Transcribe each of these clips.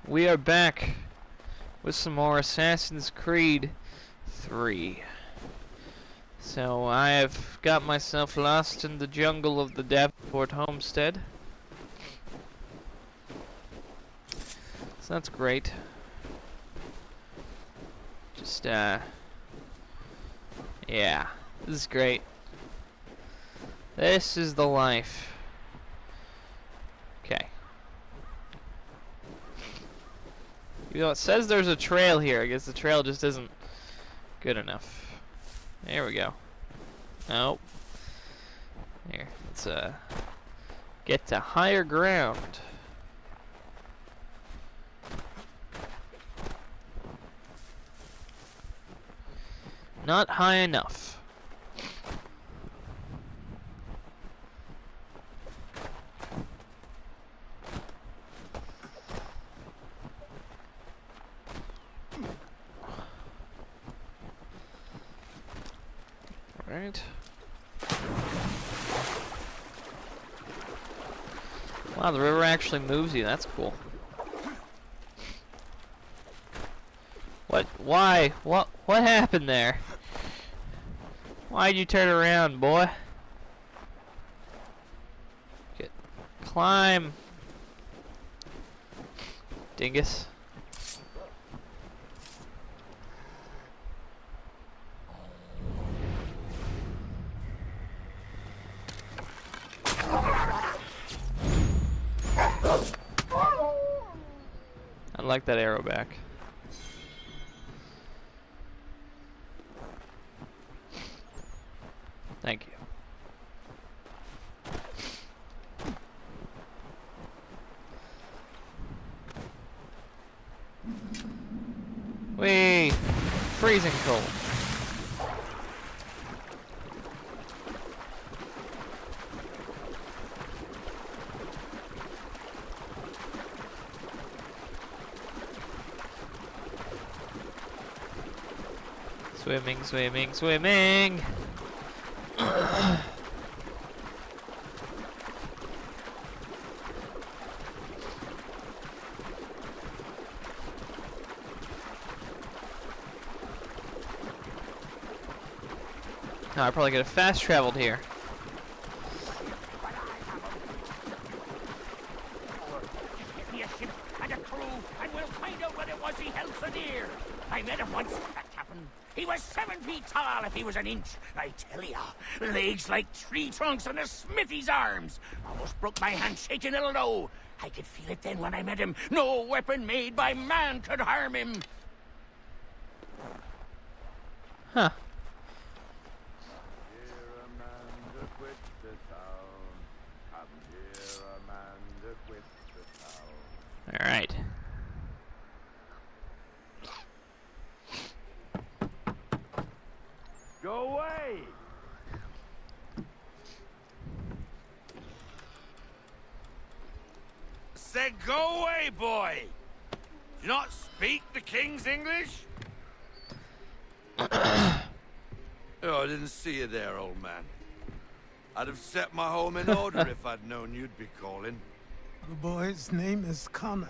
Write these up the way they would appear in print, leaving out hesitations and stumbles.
We are back with some more Assassin's Creed 3. So I have got myself lost in the jungle of the Davenport homestead. So that's great. Just, yeah, this is great. This is the life. Okay. You know, it says there's a trail here. I guess the trail just isn't good enough. There we go. Nope. Here, let's get to higher ground. Not high enough. Alright. Wow, the river actually moves you. That's cool. What? Why? What happened there? Why'd you turn around, boy? Climb. Dingus. I like that arrow back. Thank you. Whee! Freezing cold. Swimming, swimming, swimming! No, I probably could have fast traveled here. Get me a ship and a crew, and we'll find out what it was he held so dear. I met him once, that captain. He was 7 feet tall if he was an inch. I tell ya, legs like tree trunks and a smithy's arms. Almost broke my hand shaking it'll know. I could feel it then when I met him. No weapon made by man could harm him. Huh. Alright. Go away! Said go away, boy! Do you not speak the King's English? Oh, I didn't see you there, old man. I'd have set my home in order if I'd known you'd be calling. The boy's name is Connor.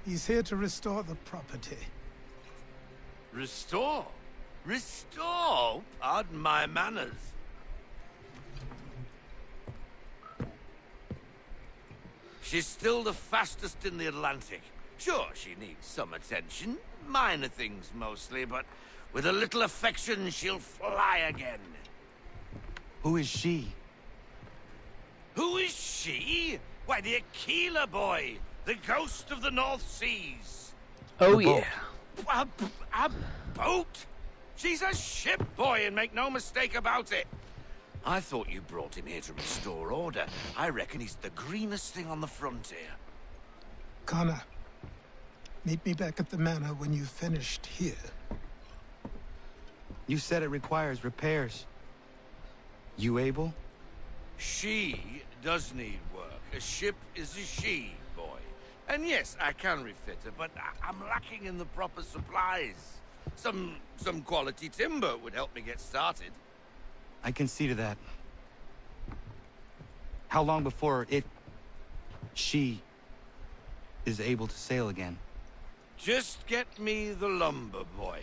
He's here to restore the property. Restore? Restore? Pardon my manners. She's still the fastest in the Atlantic. Sure, she needs some attention. Minor things mostly, but with a little affection, she'll fly again. Who is she? Who is she? Why, the Aquila boy, the ghost of the North Seas. Oh, yeah. A boat? She's a ship, boy, and make no mistake about it. I thought you brought him here to restore order. I reckon he's the greenest thing on the frontier. Connor, meet me back at the manor when you've finished here. You said it requires repairs. You able? She does need work. A ship is a she, boy. And yes, I can refit her, but I'm lacking in the proper supplies. Some quality timber would help me get started. I can see to that. How long before she is able to sail again. Just get me the lumber, boy.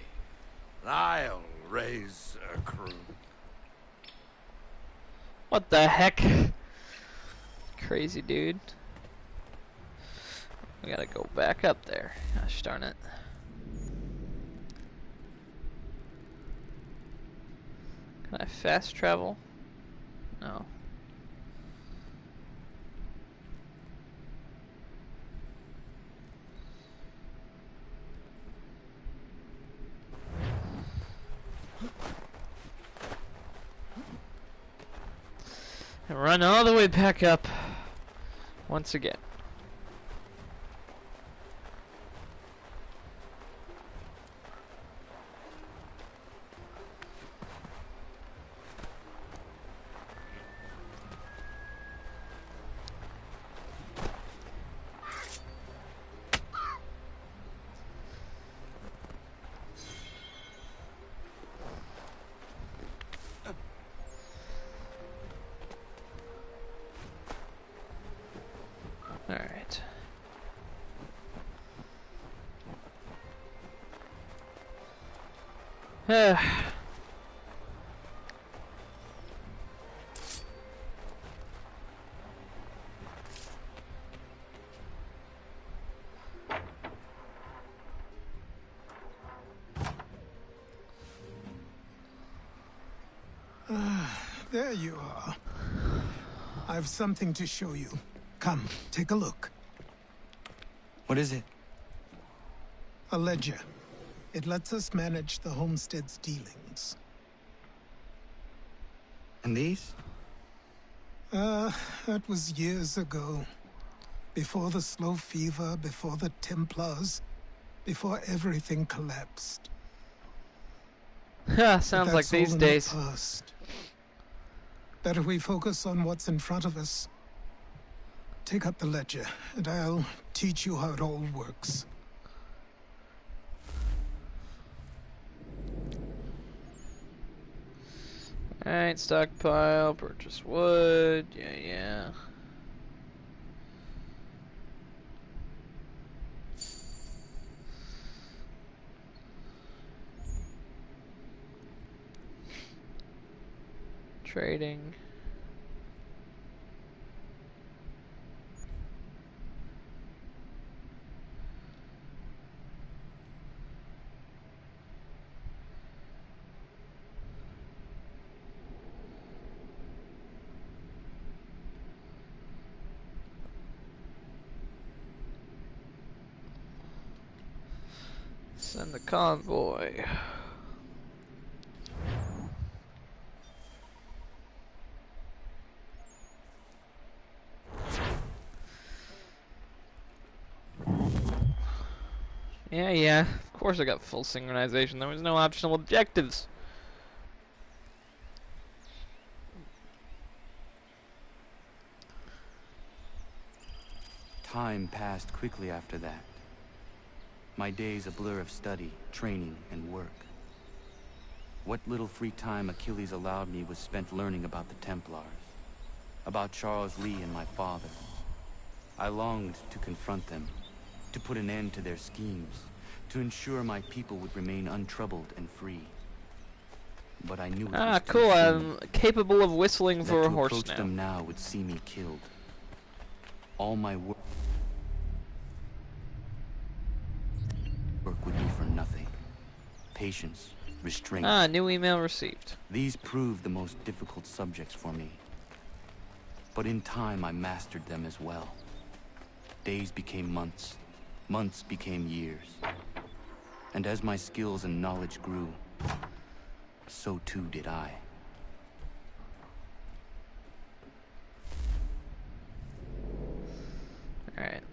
I'll raise a crew. What the heck? Crazy dude. We gotta go back up there. Gosh darn it. Can I fast travel? No. And run all the way back up once again. Alright. There you are. I've something to show you. Come, take a look. What is it? A ledger. It lets us manage the homestead's dealings. And these? That was years ago. Before the slow fever, before the Templars, before everything collapsed. But Sounds like that's all these in the days. past. Better we focus on what's in front of us. Take up the ledger, and I'll teach you how it all works. Alright, stockpile, purchase wood, yeah. Trading. Send the convoy. Yeah. Of course I got full synchronization. There was no optional objectives. Time passed quickly after that. My days a blur of study, training, and work. What little free time Achilles allowed me was spent learning about the Templars, about Charles Lee and my father. I longed to confront them, to put an end to their schemes, to ensure my people would remain untroubled and free. But I knew it was too Cool. soon. I'm capable of whistling for That a to horse approach now. them now would see me killed. All my work would be for nothing. Patience, restraint. New email received. These proved the most difficult subjects for me. But in time, I mastered them as well. Days became months. Months became years. And as my skills and knowledge grew, so too did I. Alright.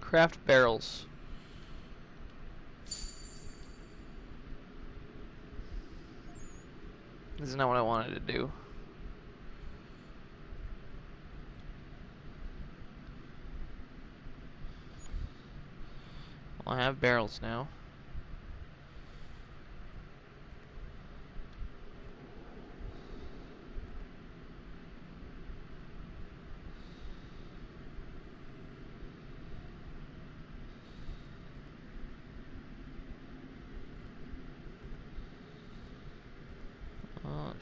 Craft barrels. This is not what I wanted to do. Well, I have barrels now.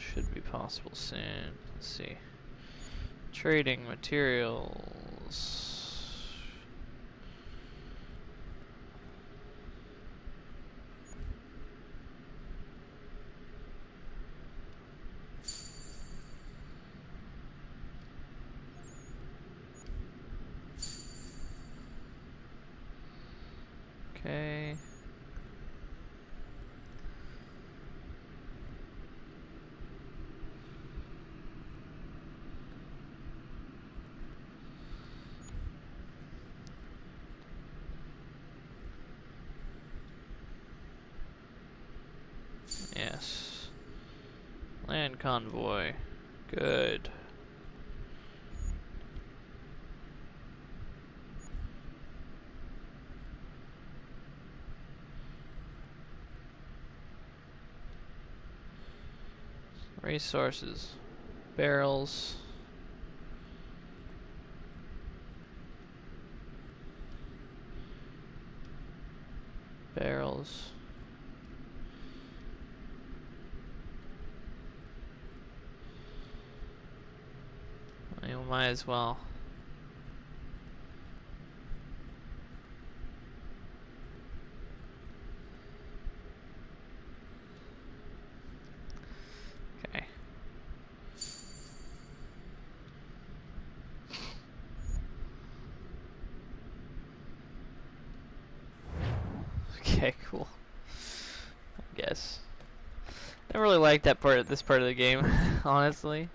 should be possible soon. Let's see. Trading materials. Okay. Yes. Land convoy. Good. Resources. Barrels. Barrels. You might as well. Okay. Okay, cool. I guess. I don't really like that part, this part of the game, honestly.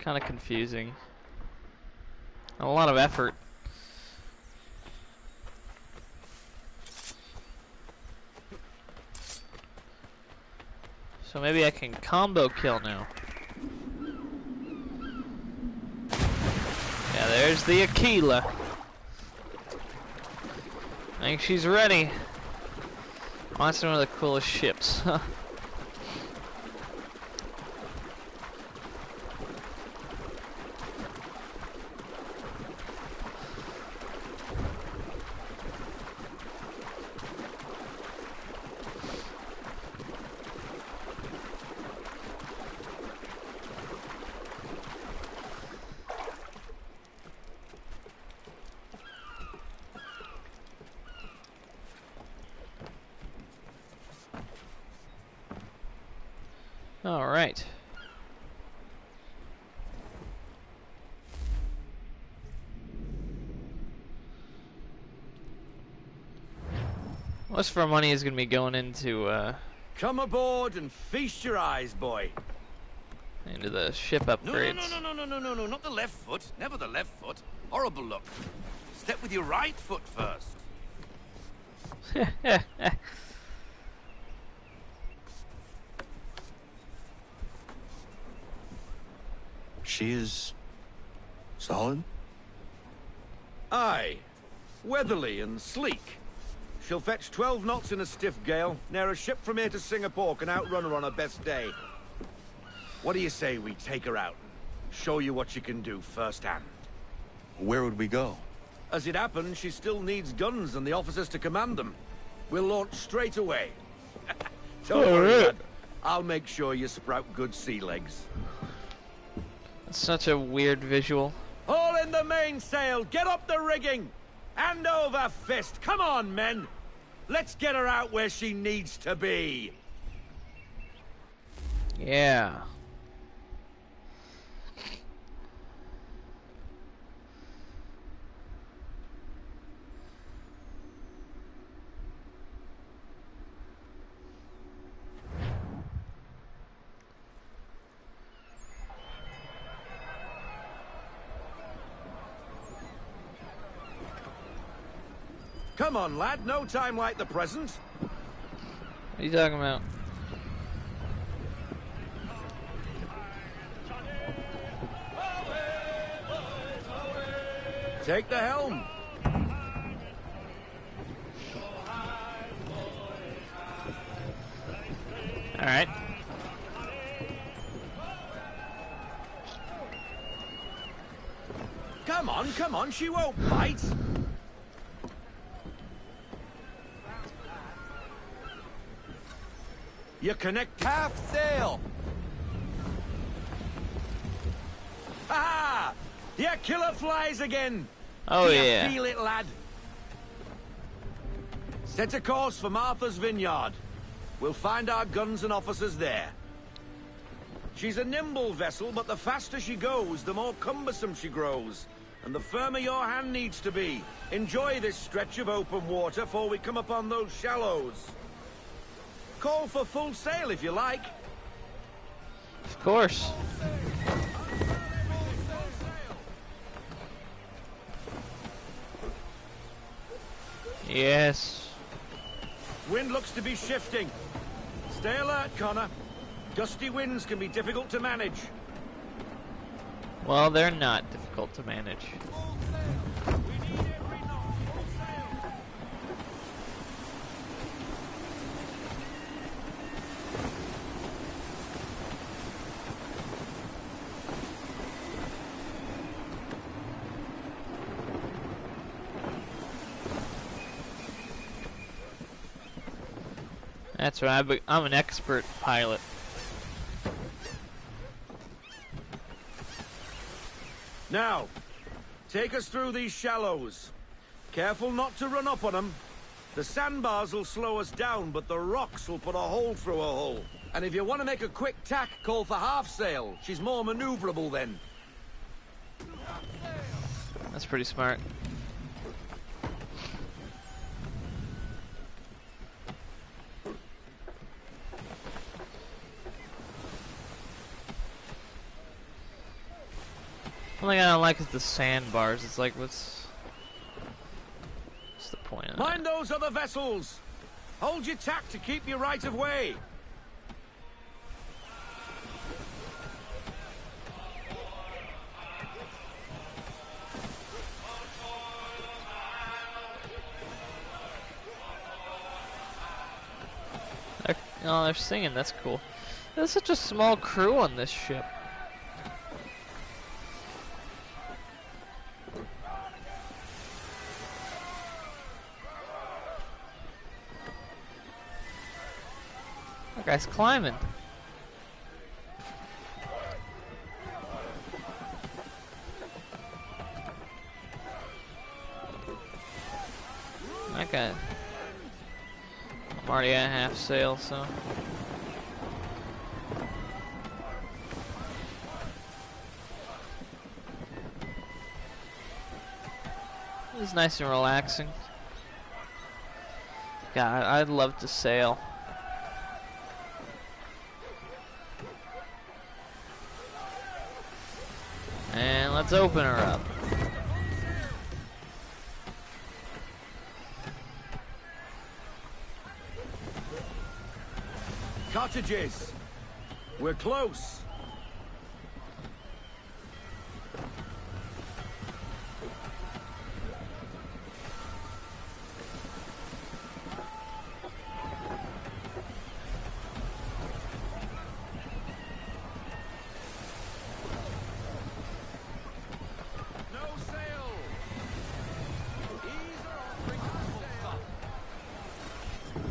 Kind of confusing. And a lot of effort. So maybe I can combo kill now. Yeah, there's the Aquila. I think she's ready. That's one of the coolest ships. All right. Most of our money is going to be going into Come aboard and feast your eyes, boy. into the ship upgrades. No, not the left foot. Never the left foot. Horrible look. Step with your right foot first. She is solid? Aye. Weatherly and sleek. She'll fetch 12 knots in a stiff gale. Ne'er a ship from here to Singapore can outrun her on her best day. What do you say we take her out? Show you what she can do firsthand. Where would we go? As it happens, she still needs guns and the officers to command them. We'll launch straight away. Don't worry, lad. I'll make sure you sprout good sea legs. That's such a weird visual. Haul in the mainsail! Get up the rigging! Hand over fist! Come on, men! Let's get her out where she needs to be! Yeah. Come on, lad. No time like the present. What are you talking about? Take the helm. All right. Come on, she won't bite. You connect Half sail! Ah! Your killer flies again! Oh Do you yeah. feel it, lad? Set a course for Martha's Vineyard. We'll find our guns and officers there. She's a nimble vessel, but the faster she goes, the more cumbersome she grows. And the firmer your hand needs to be. Enjoy this stretch of open water before we come upon those shallows. Call for full sail if you like. Of course. Yes. Wind looks to be shifting. Stay alert, Connor. Gusty winds can be difficult to manage. Well, they're not difficult to manage. That's right, I'm an expert pilot. Now, take us through these shallows. Careful not to run up on them. The sandbars will slow us down, but the rocks will put a hole through a hull. And if you want to make a quick tack, call for half sail. She's more maneuverable then. That's pretty smart. One thing I don't like is the sandbars. It's like, what's the point of that? Mind those other vessels! Hold your tack to keep your right of way! Oh, they're singing. That's cool. There's such a small crew on this ship. That guy's climbing. That guy. I'm already at half sail, so. It's nice and relaxing. God, I'd love to sail. And let's open her up. Cottages! We're close!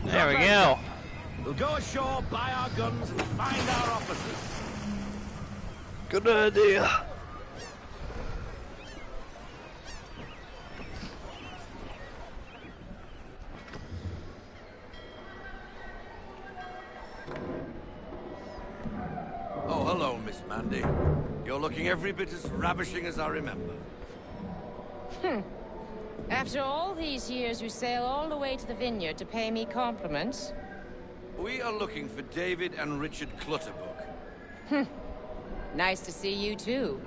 There we go. We'll go ashore, buy our guns, and find our officers. Good idea. Oh, hello, Miss Mandy. You're looking every bit as ravishing as I remember. After all these years, you sail all the way to the vineyard to pay me compliments? We are looking for David and Richard Clutterbuck. Nice to see you, too.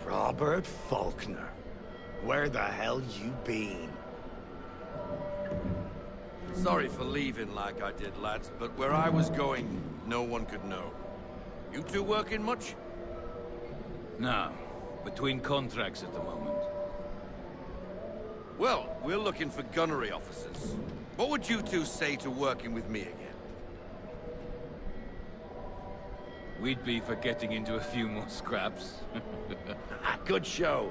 Robert Faulkner. Where the hell you been? Sorry for leaving like I did, lads, but where I was going, no one could know. You two working much? No. Between contracts at the moment. Well, we're looking for gunnery officers. What would you two say to working with me again? We'd be for getting into a few more scraps. Good show.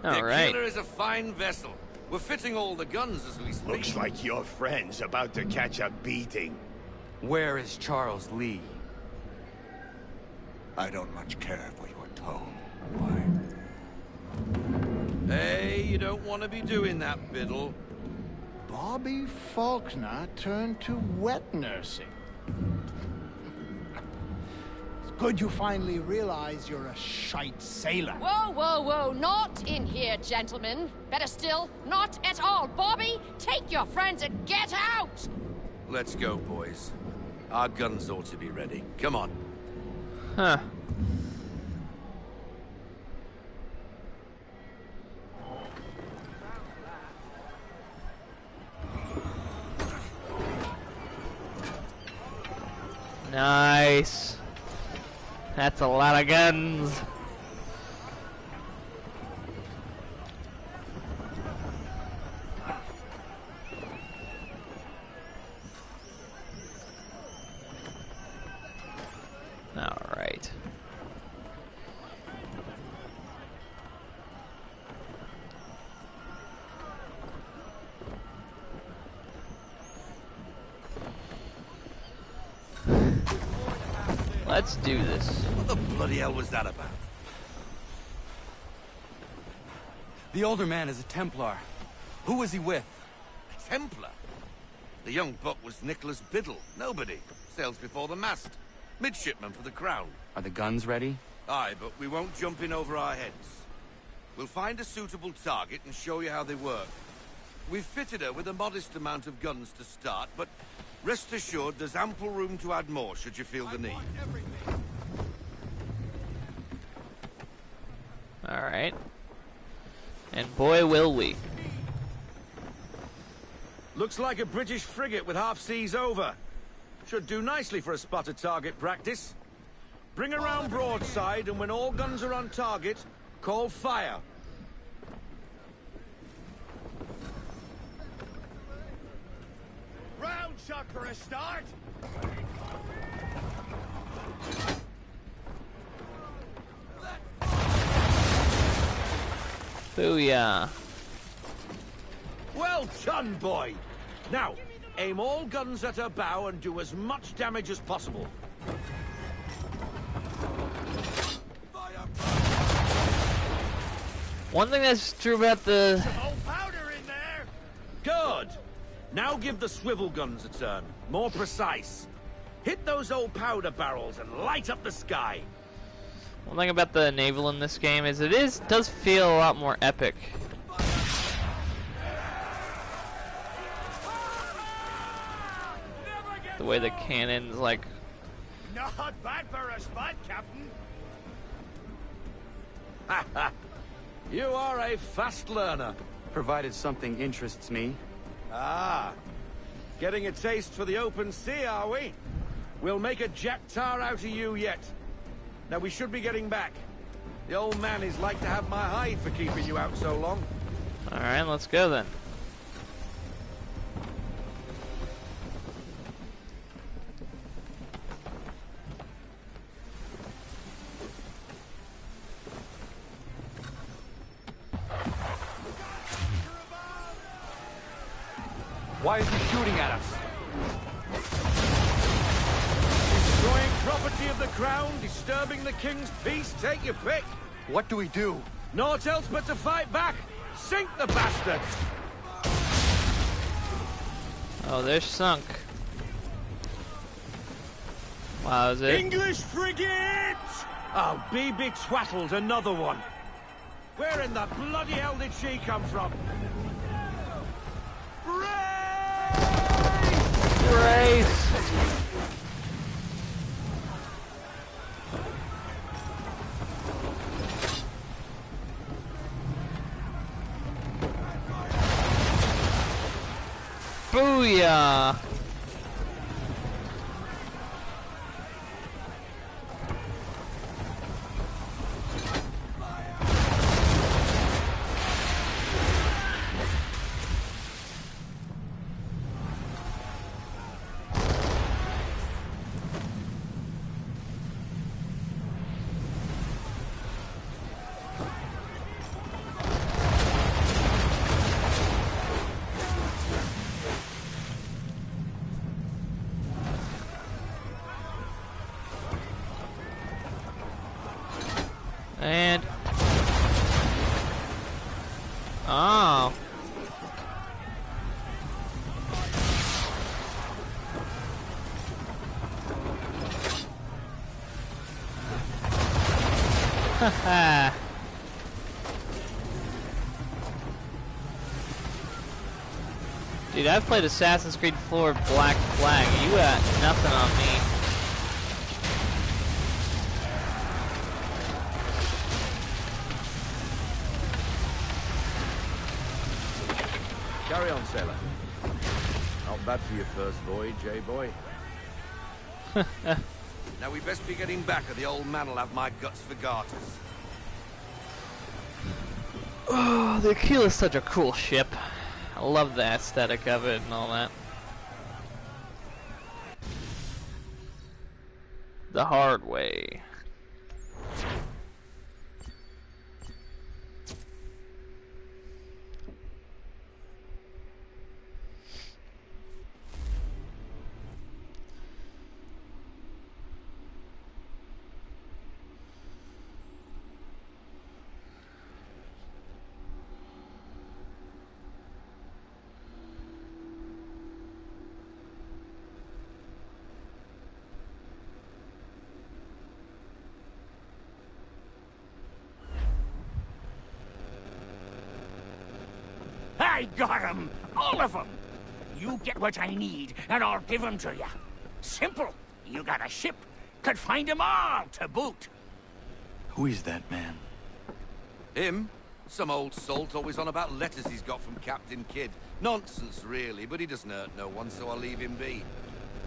All The right. Killer is a fine vessel. We're fitting all the guns as we speak. Looks like your friend's about to catch a beating. Where is Charles Lee? I don't much care for your tone. Why? Hey, you don't want to be doing that, Biddle. Bobby Faulkner turned to wet nursing. It's good you finally realize you're a shite sailor. Whoa, whoa, whoa, not in here, gentlemen. Better still, not at all. Bobby, take your friends and get out! Let's go, boys. Our guns ought to be ready. Come on. Huh. Nice. That's a lot of guns. All right. Let's do this. What the bloody hell was that about? The older man is a Templar. Who was he with? A Templar? The young buck was Nicholas Biddle. Nobody. Sails before the mast. Midshipman for the Crown. Are the guns ready? Aye, but we won't jump in over our heads. We'll find a suitable target and show you how they work. We've fitted her with a modest amount of guns to start, but rest assured there's ample room to add more should you feel the need. All right. And boy, will we. Looks like a British frigate with half seas over. Should do nicely for a spotted target practice. Bring around broadside, and when all guns are on target, call fire. Round shot for a start. Booyah. Well done, boy. Now, aim all guns at her bow and do as much damage as possible. One thing that's true about the... Old powder in there. Good. Now give the swivel guns a turn. More precise. Hit those old powder barrels and light up the sky. One thing about the naval in this game is does feel a lot more epic. The way the cannons, like... Not bad for a spot, Captain. You are a fast learner. Provided something interests me. Ah. Getting a taste for the open sea, are we? We'll make a jack tar out of you yet. Now we should be getting back. The old man is like to have my hide for keeping you out so long. Alright, let's go then. Why is he shooting at us? Destroying property of the crown, disturbing the king's peace, take your pick. What do we do? Naught else but to fight back. Sink the bastard! Oh, they're sunk. Wow, is it? English frigate! Oh, be betwattled, another one. Where in the bloody hell did she come from? Grace! Booyah! Dude, I've played Assassin's Creed 4 Black Flag. You got nothing on me. Carry on, sailor. Not bad for your first voyage, eh, boy? Now we best be getting back, or the old man'll have my guts for garters. Oh, the Aquila is such a cool ship. I love the aesthetic of it and all that. The hard way. I got 'em! All of 'em! You get what I need, and I'll give 'em to you. Simple. You got a ship. Could find 'em all to boot. Who is that man? Him? Some old salt always on about letters he's got from Captain Kidd. Nonsense, really, but he doesn't hurt no one, so I'll leave him be.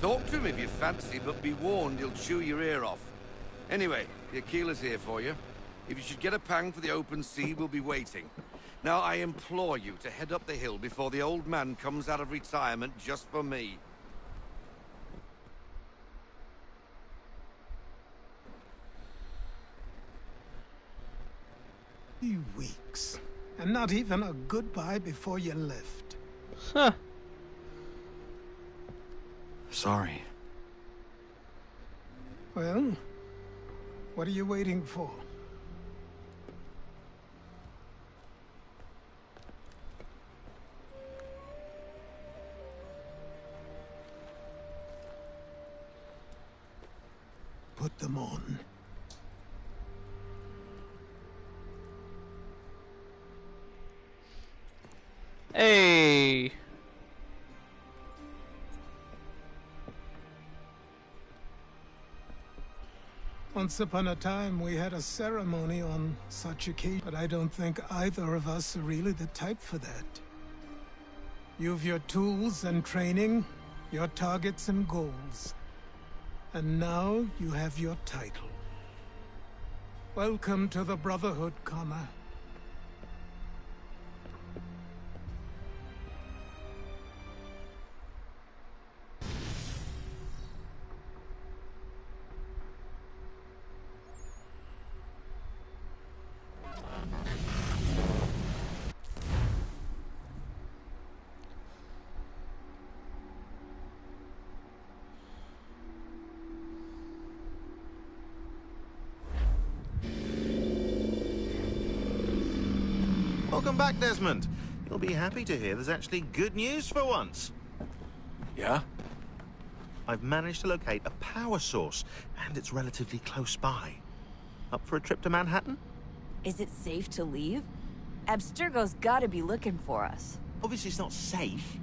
Talk to him if you fancy, but be warned he'll chew your ear off. Anyway, the Aquila's here for you. If you should get a pang for the open sea, we'll be waiting. Now, I implore you to head up the hill before the old man comes out of retirement just for me. Weeks. And not even a goodbye before you left. Huh. Sorry. Well, what are you waiting for? Put them on. Hey. Once upon a time, we had a ceremony on such occasion, but I don't think either of us are really the type for that. You've your tools and training, your targets and goals. And now you have your title. Welcome to the Brotherhood, Connor. Welcome back, Desmond. You'll be happy to hear there's actually good news for once. Yeah? I've managed to locate a power source, and it's relatively close by. Up for a trip to Manhattan? Is it safe to leave? Abstergo's gotta be looking for us. Obviously it's not safe.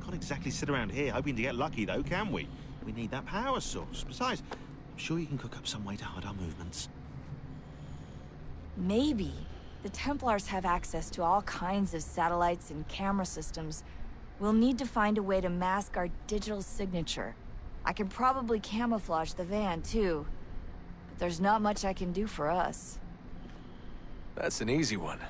Can't exactly sit around here hoping to get lucky, though, can we? We need that power source. Besides, I'm sure you can cook up some way to hide our movements. Maybe. The Templars have access to all kinds of satellites and camera systems. We'll need to find a way to mask our digital signature. I can probably camouflage the van, too. But there's not much I can do for us. That's an easy one.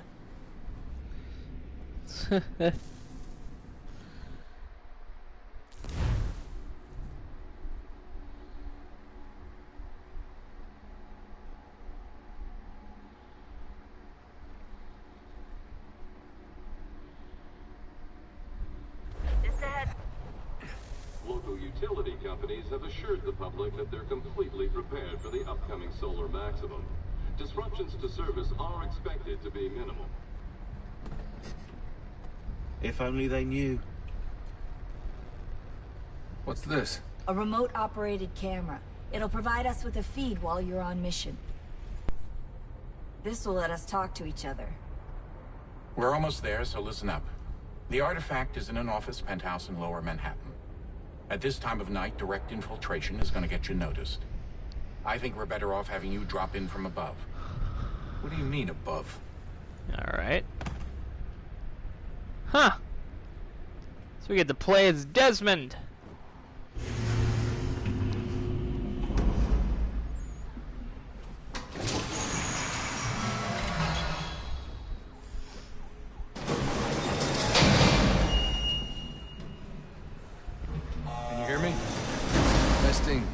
Local utility companies have assured the public that they're completely prepared for the upcoming solar maximum. Disruptions to service are expected to be minimal. If only they knew. What's this? A remote-operated camera. It'll provide us with a feed while you're on mission. This will let us talk to each other. We're almost there, so listen up. The artifact is in an office penthouse in Lower Manhattan. At this time of night, direct infiltration is going to get you noticed. I think we're better off having you drop in from above. What do you mean, above? Alright. Huh. So we get to play as Desmond. Can you hear me? Testing.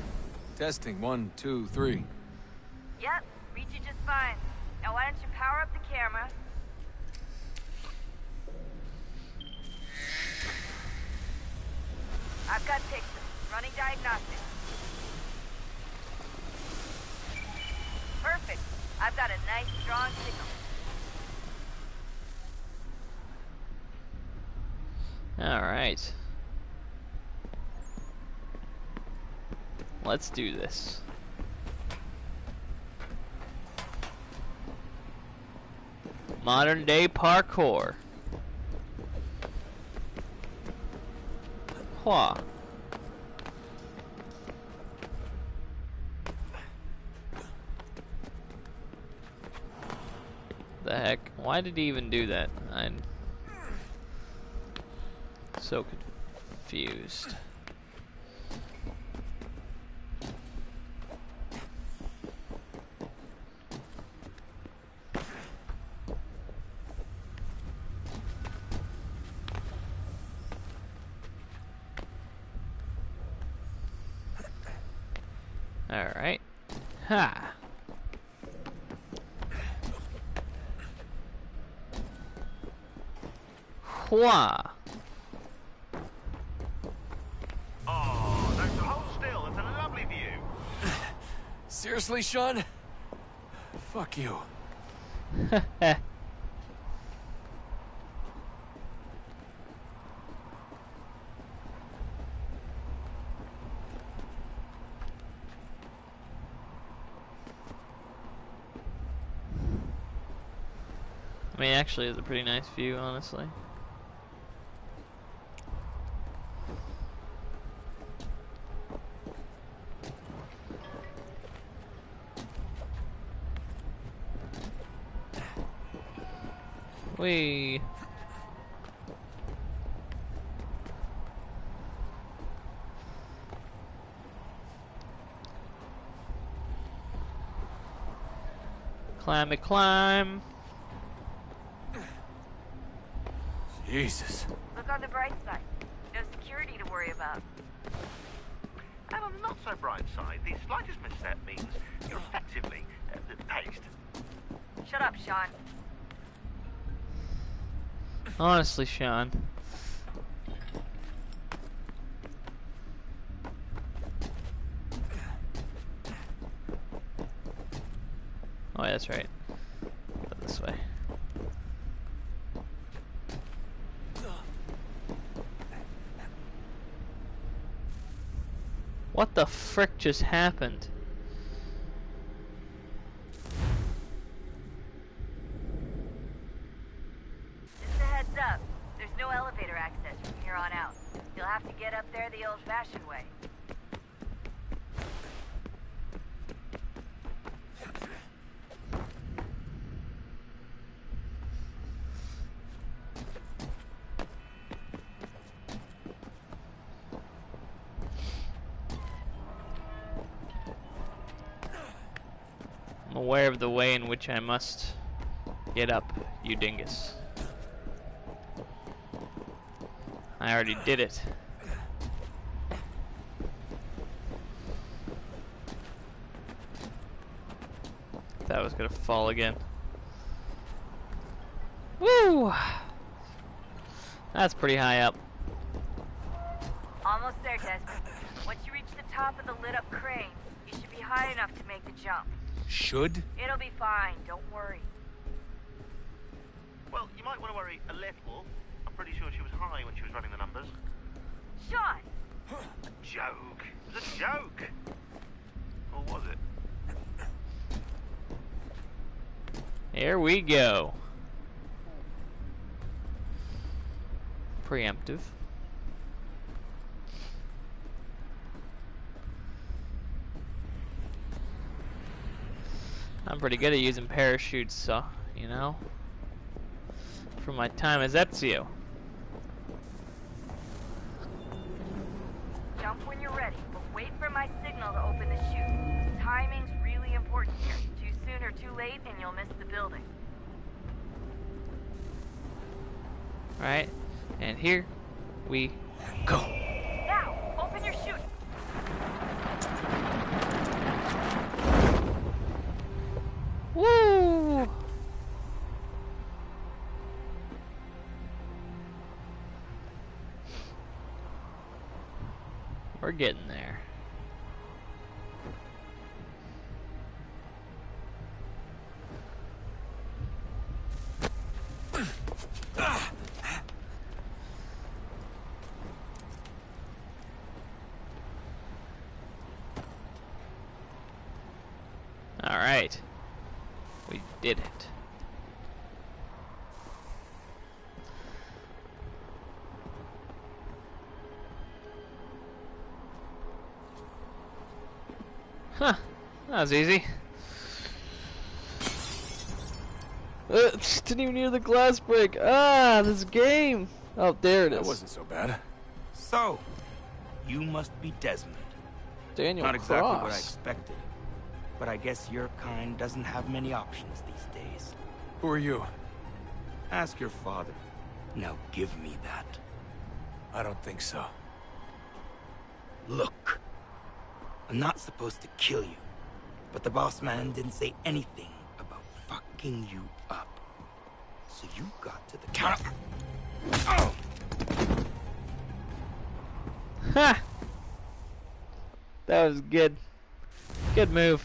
Testing. 1, 2, 3. Yep, reach you just fine. Now why don't you power up the camera? I've got pictures. Running diagnostics. Perfect. I've got a nice, strong signal. Alright. Let's do this. Modern day parkour. Hua. The heck? Why did he even do that? I'm so confused. Alright. Ha! Hua! Oh, don't hold still. It's a lovely view. Seriously, Sean? Fuck you. I mean, actually, it's a pretty nice view, honestly. Whee! Climb it, climb! Jesus. Look on the bright side. No security to worry about. And on the not so bright side, the slightest misstep means you're effectively paced. Shut up, Sean. Honestly, Sean. Oh, yeah, that's right. Go this way. What the frick just happened? Just a heads up. There's no elevator access from here on out. You'll have to get up there the old-fashioned way. I'm aware of the way in which I must get up, you dingus. I already did it. That was gonna fall again. Woo! That's pretty high up. Almost there, Desmond. Once you reach the top of the lit-up crane, you should be high enough to make the jump. Should? It'll be fine, don't worry. Well, you might want to worry a little. I'm pretty sure she was high when she was running the numbers. Sean! A joke. It was a joke. Or was it? Here we go. Preemptive. I'm pretty good at using parachutes, so, you know, from my time as Ezio. Jump when you're ready, but wait for my signal to open the chute. Timing's really important here. Too soon or too late, and you'll miss the building. Right, and here we go. Now, open your chute. Woo! We're getting there. All right. We did it. Huh. That was easy. Didn't even hear the glass break. Ah, this game. Oh, there it is. That wasn't so bad. So, you must be Desmond. Daniel Not exactly Cross. what I expected. But I guess your kind doesn't have many options these days. Who are you? Ask your father. Now give me that. I don't think so. Look. I'm not supposed to kill you. But the boss man didn't say anything about fucking you up. So you got to the counter. Oh! Ha! That was good. Good move.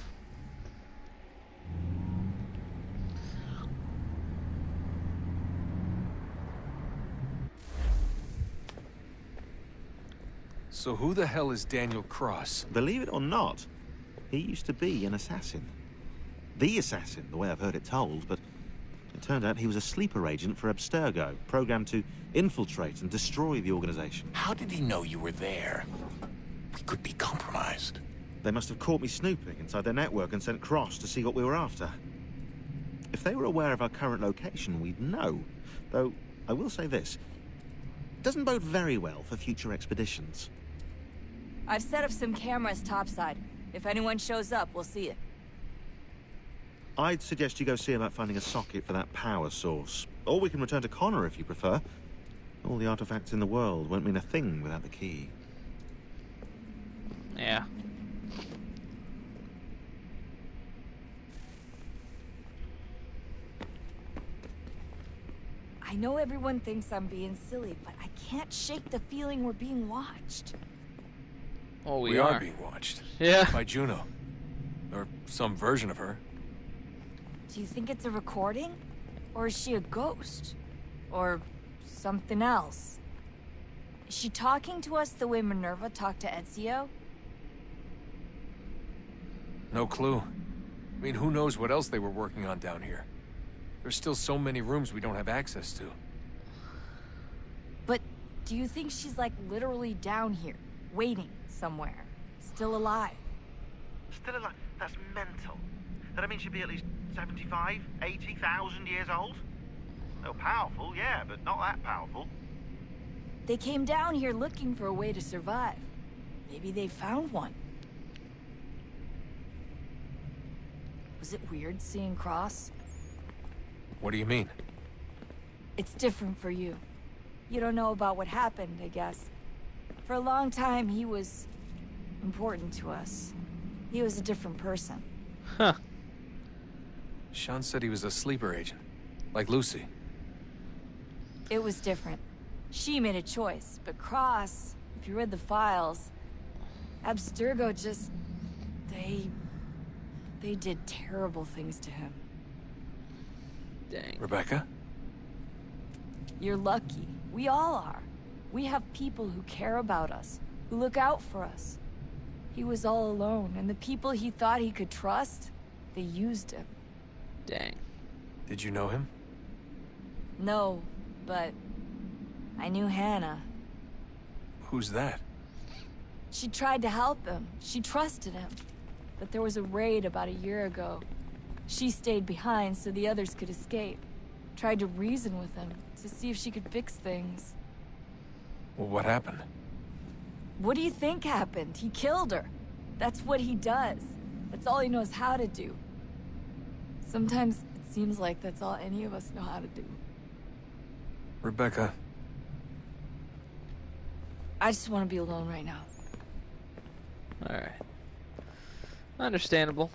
So who the hell is Daniel Cross? Believe it or not, he used to be an assassin. The assassin, the way I've heard it told, but it turned out he was a sleeper agent for Abstergo, programmed to infiltrate and destroy the organization. How did he know you were there? We could be compromised. They must have caught me snooping inside their network and sent Cross to see what we were after. If they were aware of our current location, we'd know. Though, I will say this. It doesn't bode very well for future expeditions. I've set up some cameras topside. If anyone shows up, we'll see it. I'd suggest you go see about finding a socket for that power source. Or we can return to Connor if you prefer. All the artifacts in the world won't mean a thing without the key. Yeah. I know everyone thinks I'm being silly, but I can't shake the feeling we're being watched. Oh, We are being watched. Yeah. By Juno. Or some version of her. Do you think it's a recording? Or is she a ghost? Or something else? Is she talking to us the way Minerva talked to Ezio? No clue. I mean, who knows what else they were working on down here? There's still so many rooms we don't have access to. But do you think she's like literally down here, waiting somewhere, still alive? Still alive? That's mental. That means she'd be at least 75, 80,000 years old? Oh, powerful, yeah, but not that powerful. They came down here looking for a way to survive. Maybe they found one. Was it weird seeing Cross? What do you mean? It's different for you. You don't know about what happened, I guess. For a long time, he was important to us. He was a different person. Huh. Sean said he was a sleeper agent. Like Lucy. It was different. She made a choice, but Cross, if you read the files, Abstergo just... They did terrible things to him. Dang. Rebecca? You're lucky. We all are. We have people who care about us, who look out for us. He was all alone, and the people he thought he could trust, they used him. Dang. Did you know him? No, but I knew Hannah. Who's that? She tried to help him. She trusted him. But there was a raid about a year ago. She stayed behind so the others could escape. Tried to reason with him to see if she could fix things. Well, what happened? What do you think happened? He killed her. That's what he does. That's all he knows how to do. Sometimes it seems like that's all any of us know how to do. Rebecca. I just want to be alone right now. Alright. Understandable.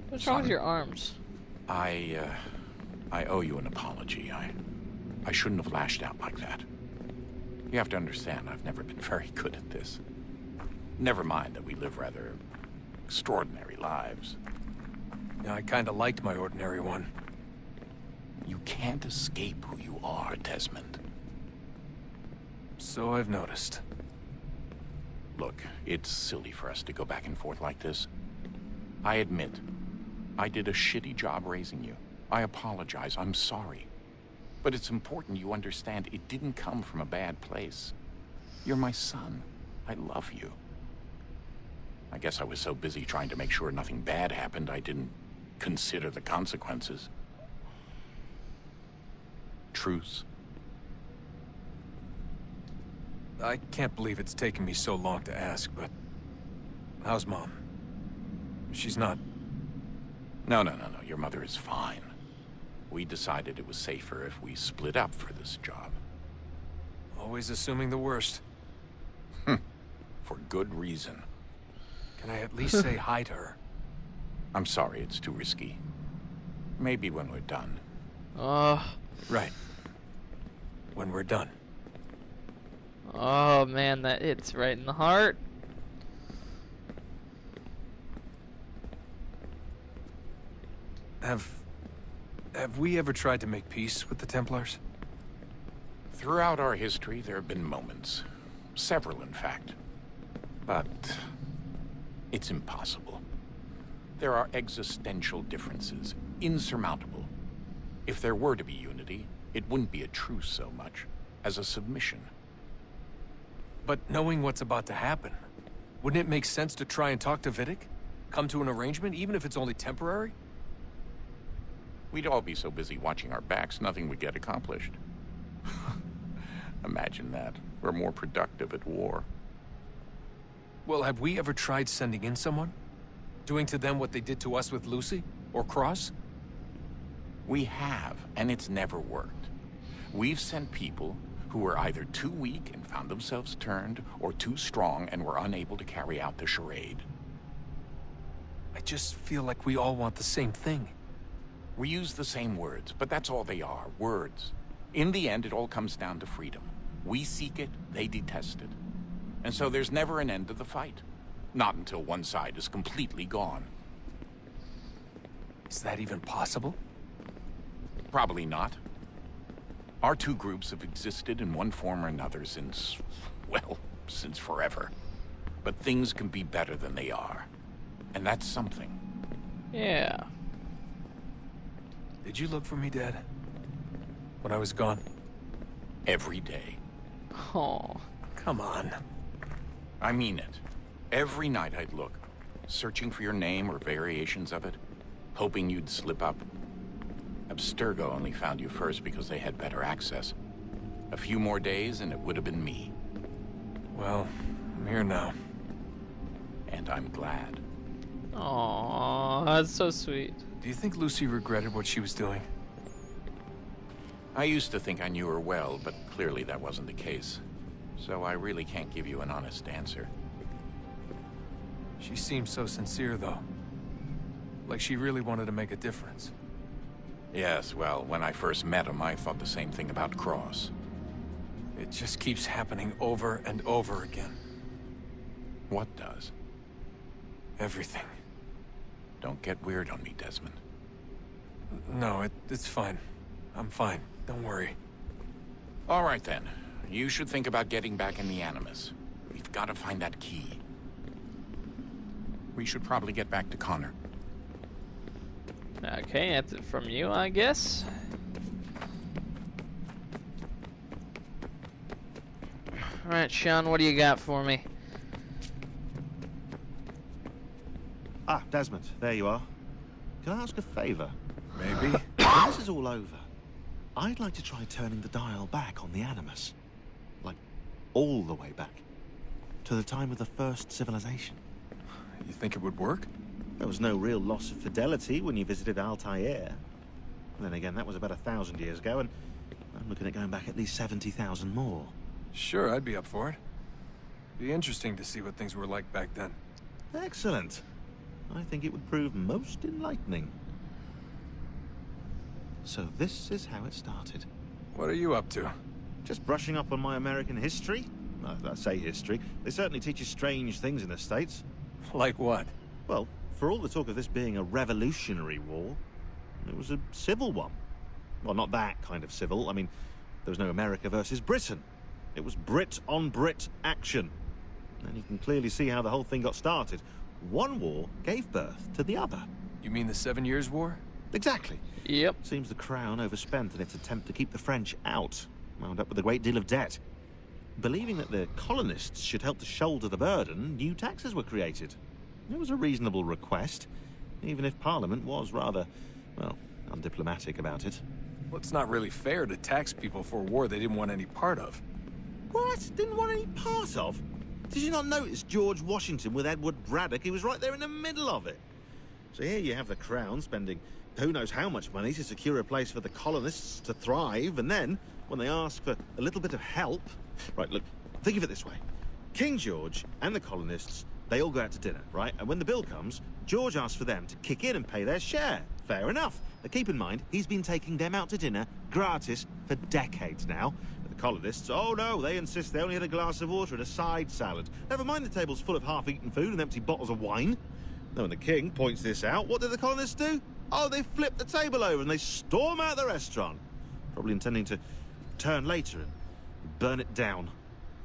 What's wrong with your arms? I owe you an apology. I shouldn't have lashed out like that. You have to understand, I've never been very good at this. Never mind that we live rather extraordinary lives. Yeah, I kinda liked my ordinary one. You can't escape who you are, Desmond. So I've noticed. Look, it's silly for us to go back and forth like this. I admit, I did a shitty job raising you. I apologize, I'm sorry. But it's important you understand it didn't come from a bad place. You're my son. I love you. I guess I was so busy trying to make sure nothing bad happened, I didn't consider the consequences. Truce? I can't believe it's taken me so long to ask, but... how's Mom? She's not... No. Your mother is fine. We decided it was safer if we split up for this job. Always assuming the worst. For good reason. Can I at least say hi to her? I'm sorry, it's too risky. Maybe when we're done. Right. When we're done. Oh man, that hits right in the heart. Have we ever tried to make peace with the Templars? Throughout our history, there have been moments. Several, in fact. But... it's impossible. There are existential differences, insurmountable. If there were to be unity, it wouldn't be a truce so much as a submission. But knowing what's about to happen, wouldn't it make sense to try and talk to Vidic? Come to an arrangement, even if it's only temporary? We'd all be so busy watching our backs, nothing would get accomplished. Imagine that. We're more productive at war. Well, have we ever tried sending in someone? Doing to them what they did to us with Lucy? Or Cross? We have, and it's never worked. We've sent people who were either too weak and found themselves turned, or too strong and were unable to carry out the charade. I just feel like we all want the same thing. We use the same words, but that's all they are, words. In the end, it all comes down to freedom. We seek it, they detest it. And so there's never an end to the fight. Not until one side is completely gone. Is that even possible? Probably not. Our two groups have existed in one form or another since, well, since forever. But things can be better than they are. And that's something. Yeah. Did you look for me, Dad? When I was gone? Every day. Oh. Come on. I mean it. Every night I'd look, searching for your name or variations of it, hoping you'd slip up. Abstergo only found you first because they had better access. A few more days and it would have been me. Well, I'm here now. And I'm glad. Aww, that's so sweet. Do you think Lucy regretted what she was doing? I used to think I knew her well, but clearly that wasn't the case. So I really can't give you an honest answer. She seemed so sincere, though. Like she really wanted to make a difference. Yes, well, when I first met him, I thought the same thing about Cross. It just keeps happening over and over again. What does? Everything. Don't get weird on me, Desmond. No, it's fine. I'm fine. Don't worry. All right, then. You should think about getting back in the Animus. We've got to find that key. We should probably get back to Connor. Okay, that's it from you, I guess. Alright, Sean, what do you got for me? Ah, Desmond, there you are. Can I ask a favor? Maybe. When this is all over, I'd like to try turning the dial back on the Animus. Like, all the way back. To the time of the first civilization. You think it would work? There was no real loss of fidelity when you visited Altair. Then again, that was about 1,000 years ago, and I'm looking at going back at least 70,000 more. Sure, I'd be up for it. Be interesting to see what things were like back then. Excellent. I think it would prove most enlightening. So this is how it started. What are you up to? Just brushing up on my American history. Well, I say history. They certainly teach you strange things in the States. Like what? Well, for all the talk of this being a revolutionary war, it was a civil one. Well, not that kind of civil. I mean, there was no America versus Britain. It was Brit on Brit action. And you can clearly see how the whole thing got started. One war gave birth to the other. You mean the 7 Years' War? Exactly. Yep. Seems the Crown overspent in its attempt to keep the French out. Wound up with a great deal of debt. Believing that the colonists should help to shoulder the burden, new taxes were created. It was a reasonable request, even if Parliament was rather, well, undiplomatic about it. Well, it's not really fair to tax people for a war they didn't want any part of. What? Didn't want any part of? Did you not notice George Washington with Edward Braddock? He was right there in the middle of it. So here you have the Crown spending who knows how much money to secure a place for the colonists to thrive, and then, when they ask for a little bit of help... Right, look, think of it this way. King George and the colonists, they all go out to dinner, right? And when the bill comes, George asks for them to kick in and pay their share. Fair enough. But keep in mind, he's been taking them out to dinner gratis for decades now. But the colonists, oh no, they insist they only had a glass of water and a side salad. Never mind the table's full of half-eaten food and empty bottles of wine. Now, when the king points this out, what do the colonists do? Oh, they flip the table over and they storm out the restaurant. Probably intending to turn later and burn it down.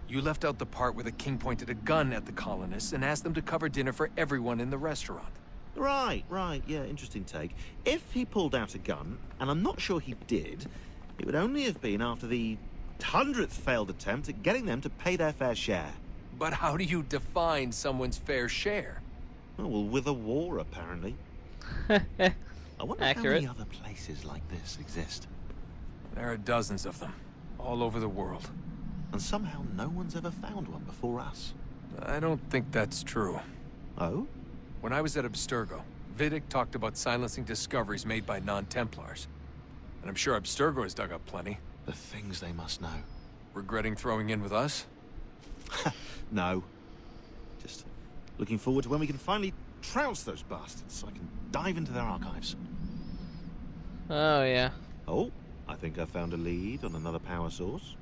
You left out the part where the king pointed a gun at the colonists and asked them to cover dinner for everyone in the restaurant. Right, yeah, interesting take. If he pulled out a gun, and I'm not sure he did, it would only have been after the 100th failed attempt at getting them to pay their fair share. But how do you define someone's fair share? Oh, well, with a war, apparently. I wonder how many other places like this exist. There are dozens of them, all over the world. And somehow no one's ever found one before us. I don't think that's true. Oh? When I was at Abstergo, Vidic talked about silencing discoveries made by non-Templars. And I'm sure Abstergo has dug up plenty. The things they must know. Regretting throwing in with us? No. Just looking forward to when we can finally trounce those bastards so I can dive into their archives. Oh, yeah. Oh, I think I found a lead on another power source.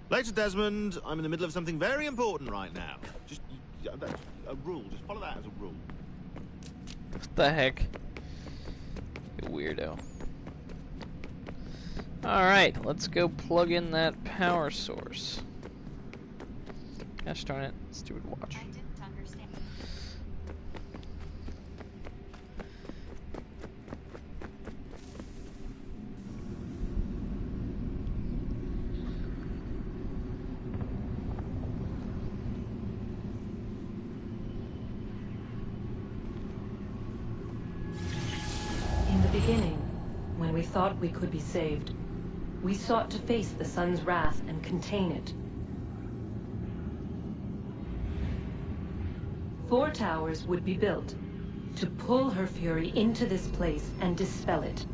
Later, Desmond. I'm in the middle of something very important right now. Just a rule. Just follow that as a rule. What the heck? You weirdo. Alright, let's go plug in that power source. Gosh darn it, stupid watch. I didn't understand. In the beginning, when we thought we could be saved, we sought to face the sun's wrath and contain it. 4 towers would be built to pull her fury into this place and dispel it.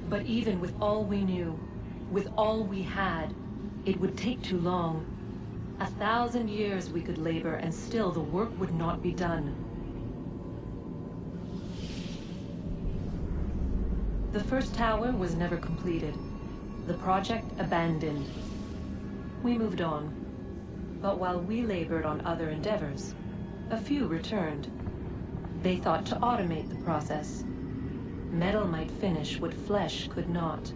But even with all we knew, with all we had, it would take too long. 1,000 years we could labor and still the work would not be done. The first tower was never completed. The project abandoned. We moved on. But while we labored on other endeavors, a few returned. They thought to automate the process. Metal might finish what flesh could not.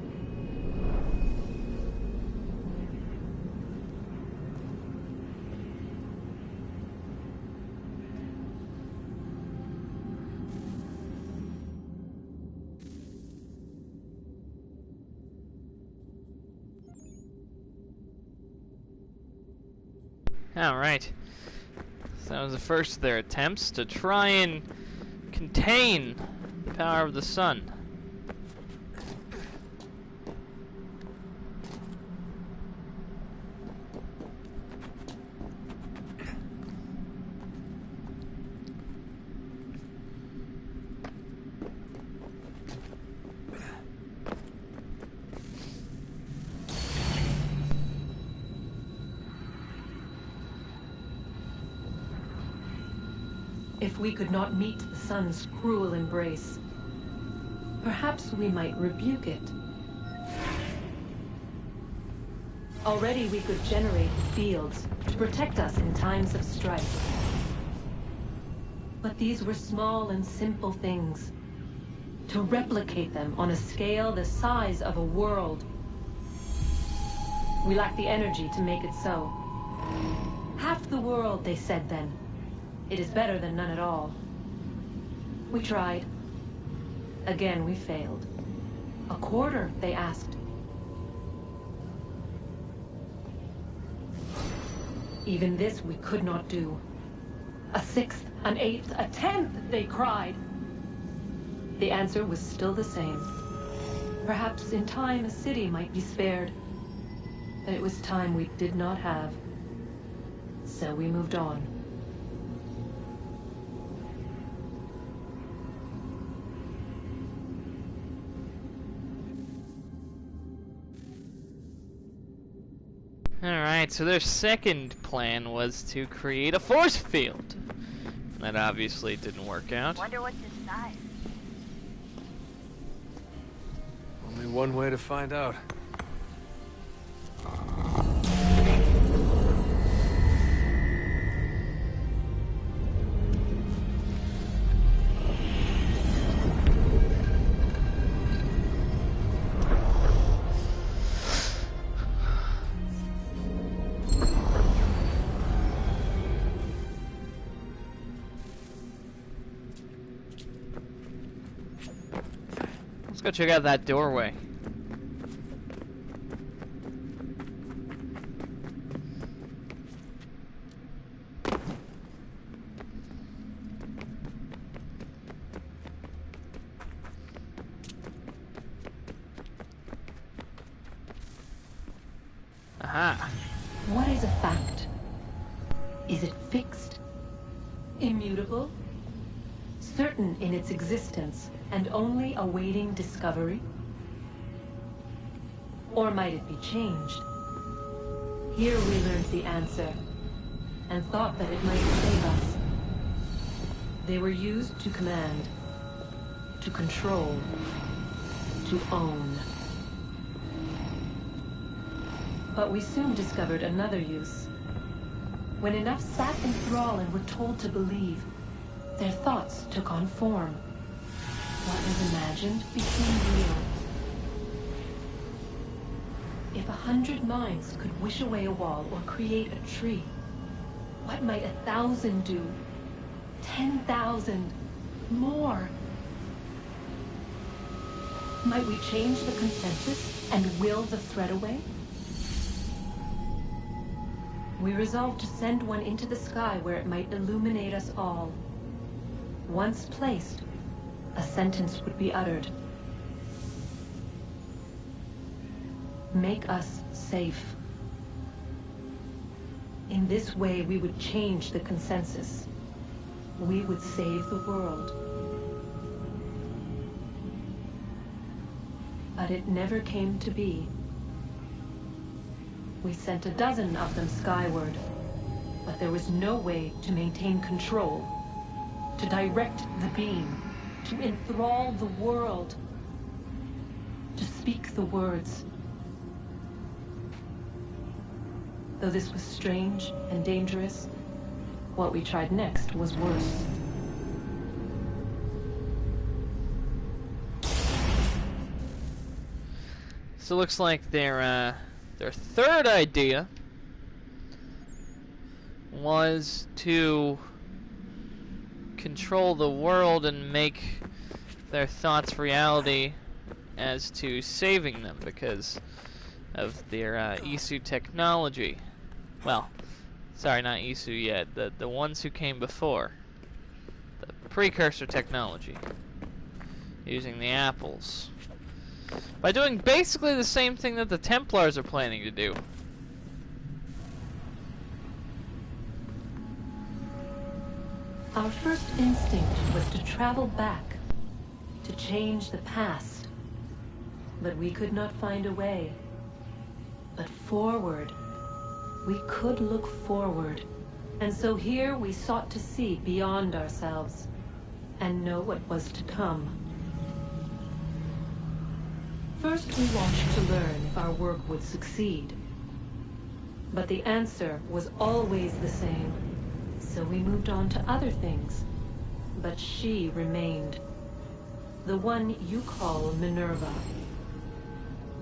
Alright. So that was the first of their attempts to try and contain the power of the sun. If we could not meet the sun's cruel embrace, perhaps we might rebuke it. Already we could generate fields to protect us in times of strife. But these were small and simple things. To replicate them on a scale the size of a world, we lack the energy to make it so. Half the world, they said then. It is better than none at all. We tried. Again, we failed. A quarter, they asked. Even this we could not do. A sixth, an eighth, a tenth, they cried. The answer was still the same. Perhaps in time a city might be spared. But it was time we did not have. So we moved on. Alright, so their second plan was to create a force field. That obviously didn't work out. Wonder what's inside. Only one way to find out. Let's go check out that doorway. Aha. What is a fact? Is it fixed? Immutable? Certain in its existence and only awaiting discovery? Or might it be changed? Here we learned the answer and thought that it might save us. They were used to command, to control, to own. But we soon discovered another use. When enough sat in thrall and were told to believe, their thoughts took on form. What was imagined became real. If 100 minds could wish away a wall or create a tree, what might 1,000 do? 10,000? More? Might we change the consensus and will the thread away? We resolved to send one into the sky where it might illuminate us all. Once placed, a sentence would be uttered. Make us safe. In this way, we would change the consensus. We would save the world. But it never came to be. We sent a dozen of them skyward, but there was no way to maintain control, to direct the beam, to enthrall the world, to speak the words. Though this was strange and dangerous, what we tried next was worse. So it looks like their third idea was to control the world and make their thoughts reality as to saving them because of their Isu technology. Well, sorry, not Isu yet. The ones who came before. The precursor technology. Using the apples. By doing basically the same thing that the Templars are planning to do. Our first instinct was to travel back, to change the past. But we could not find a way. But forward. We could look forward. And so here we sought to see beyond ourselves and know what was to come. First we watched to learn if our work would succeed. But the answer was always the same. So we moved on to other things. But she remained. The one you call Minerva.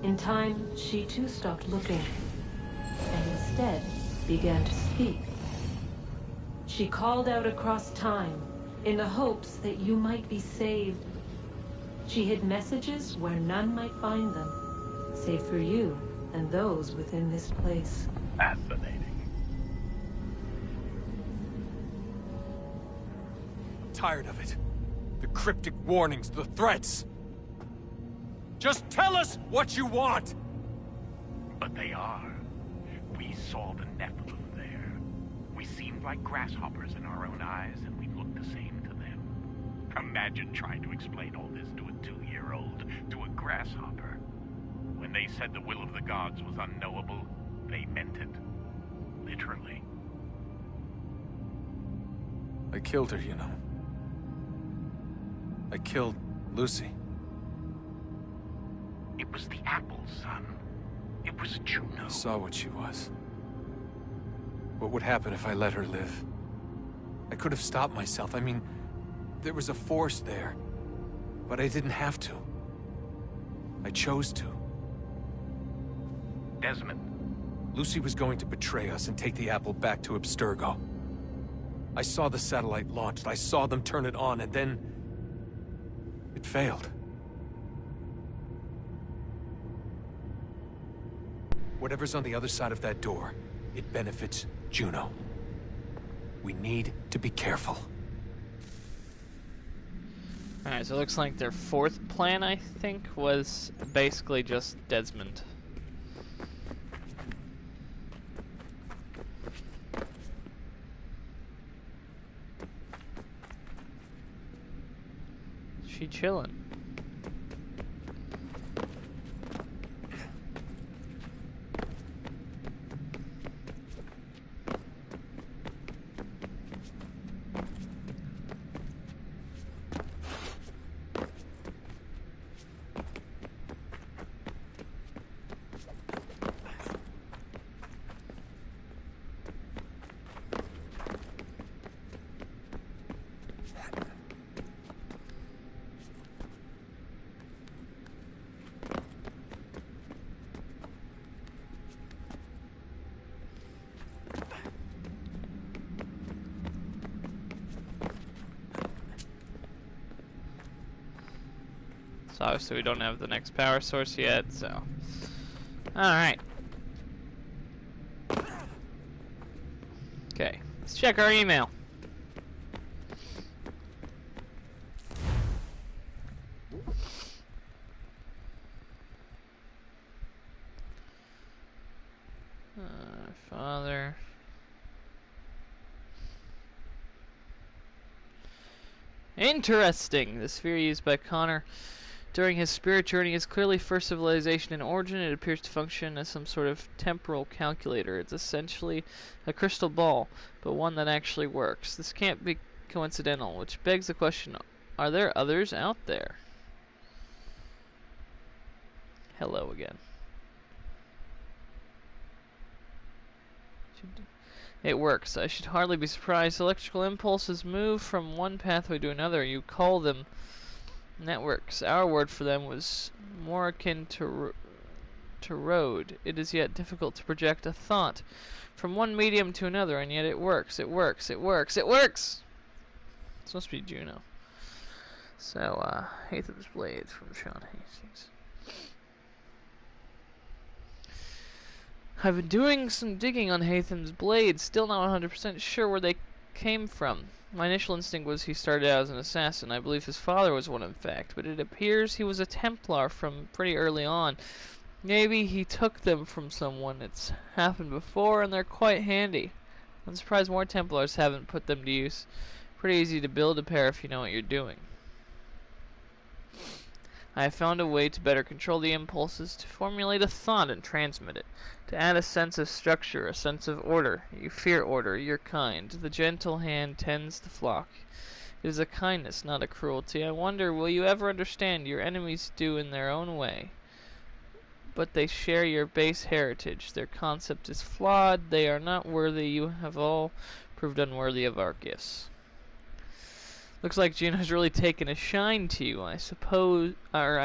In time, she too stopped looking. And instead began to speak. She called out across time in the hopes that you might be saved. She hid messages where none might find them, save for you and those within this place. Fascinating. Tired of it. The cryptic warnings, the threats. Just tell us what you want! But they are. We saw the Nephilim there. We seemed like grasshoppers in our own eyes, and we looked the same to them. Imagine trying to explain all this to a 2-year-old, to a grasshopper. When they said the will of the gods was unknowable, they meant it. Literally. I killed her, you know. I killed Lucy. It was the apple, son. It was Juno. I saw what she was. What would happen if I let her live? I could have stopped myself. I mean, there was a force there. But I didn't have to. I chose to. Desmond. Lucy was going to betray us and take the apple back to Abstergo. I saw the satellite launched. I saw them turn it on, and then... it failed. Whatever's on the other side of that door, it benefits Juno. We need to be careful. Alright, so it looks like their fourth plan, I think, was basically just Desmond. She chillin'. So obviously we don't have the next power source yet, so... Alright. Okay, let's check our email. Father... Interesting! The sphere used by Connor during his spirit journey is clearly first civilization in origin. It appears to function as some sort of temporal calculator. It's essentially a crystal ball, but one that actually works. This can't be coincidental, which begs the question, are there others out there? Hello again. It works. I should hardly be surprised. Electrical impulses move from one pathway to another. You call them networks. Our word for them was more akin to to road. It is yet difficult to project a thought from one medium to another, and yet it works. It works. It works. It works! It's supposed to be Juno. So, Hatham's Blade from Sean Hastings. I've been doing some digging on Hatham's Blade, still not 100% sure where they came from. My initial instinct was he started out as an assassin. I believe his father was one, in fact, but it appears he was a Templar from pretty early on. Maybe he took them from someone. It's happened before, and they're quite handy. I'm surprised more Templars haven't put them to use. Pretty easy to build a pair if you know what you're doing. I have found a way to better control the impulses, to formulate a thought and transmit it, to add a sense of structure, a sense of order. You fear order, you're kind. The gentle hand tends the flock. It is a kindness, not a cruelty. I wonder, will you ever understand? Your enemies do in their own way, but they share your base heritage. Their concept is flawed. They are not worthy. You have all proved unworthy of our gifts. Looks like Juno's really taken a shine to you. I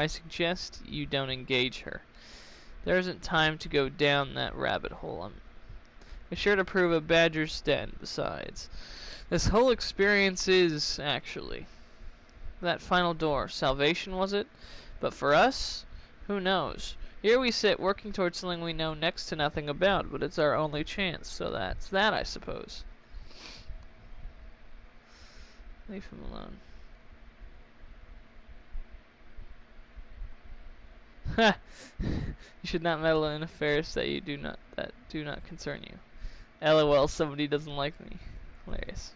suggest you don't engage her. There isn't time to go down that rabbit hole. I'm sure to prove a badger's den, besides. This whole experience is, actually. That final door. Salvation, was it? But for us? Who knows? Here we sit, working towards something we know next to nothing about, but it's our only chance. So that's that, I suppose. Leave him alone. Ha! You should not meddle in affairs that do not concern you. LOL, somebody doesn't like me. Hilarious.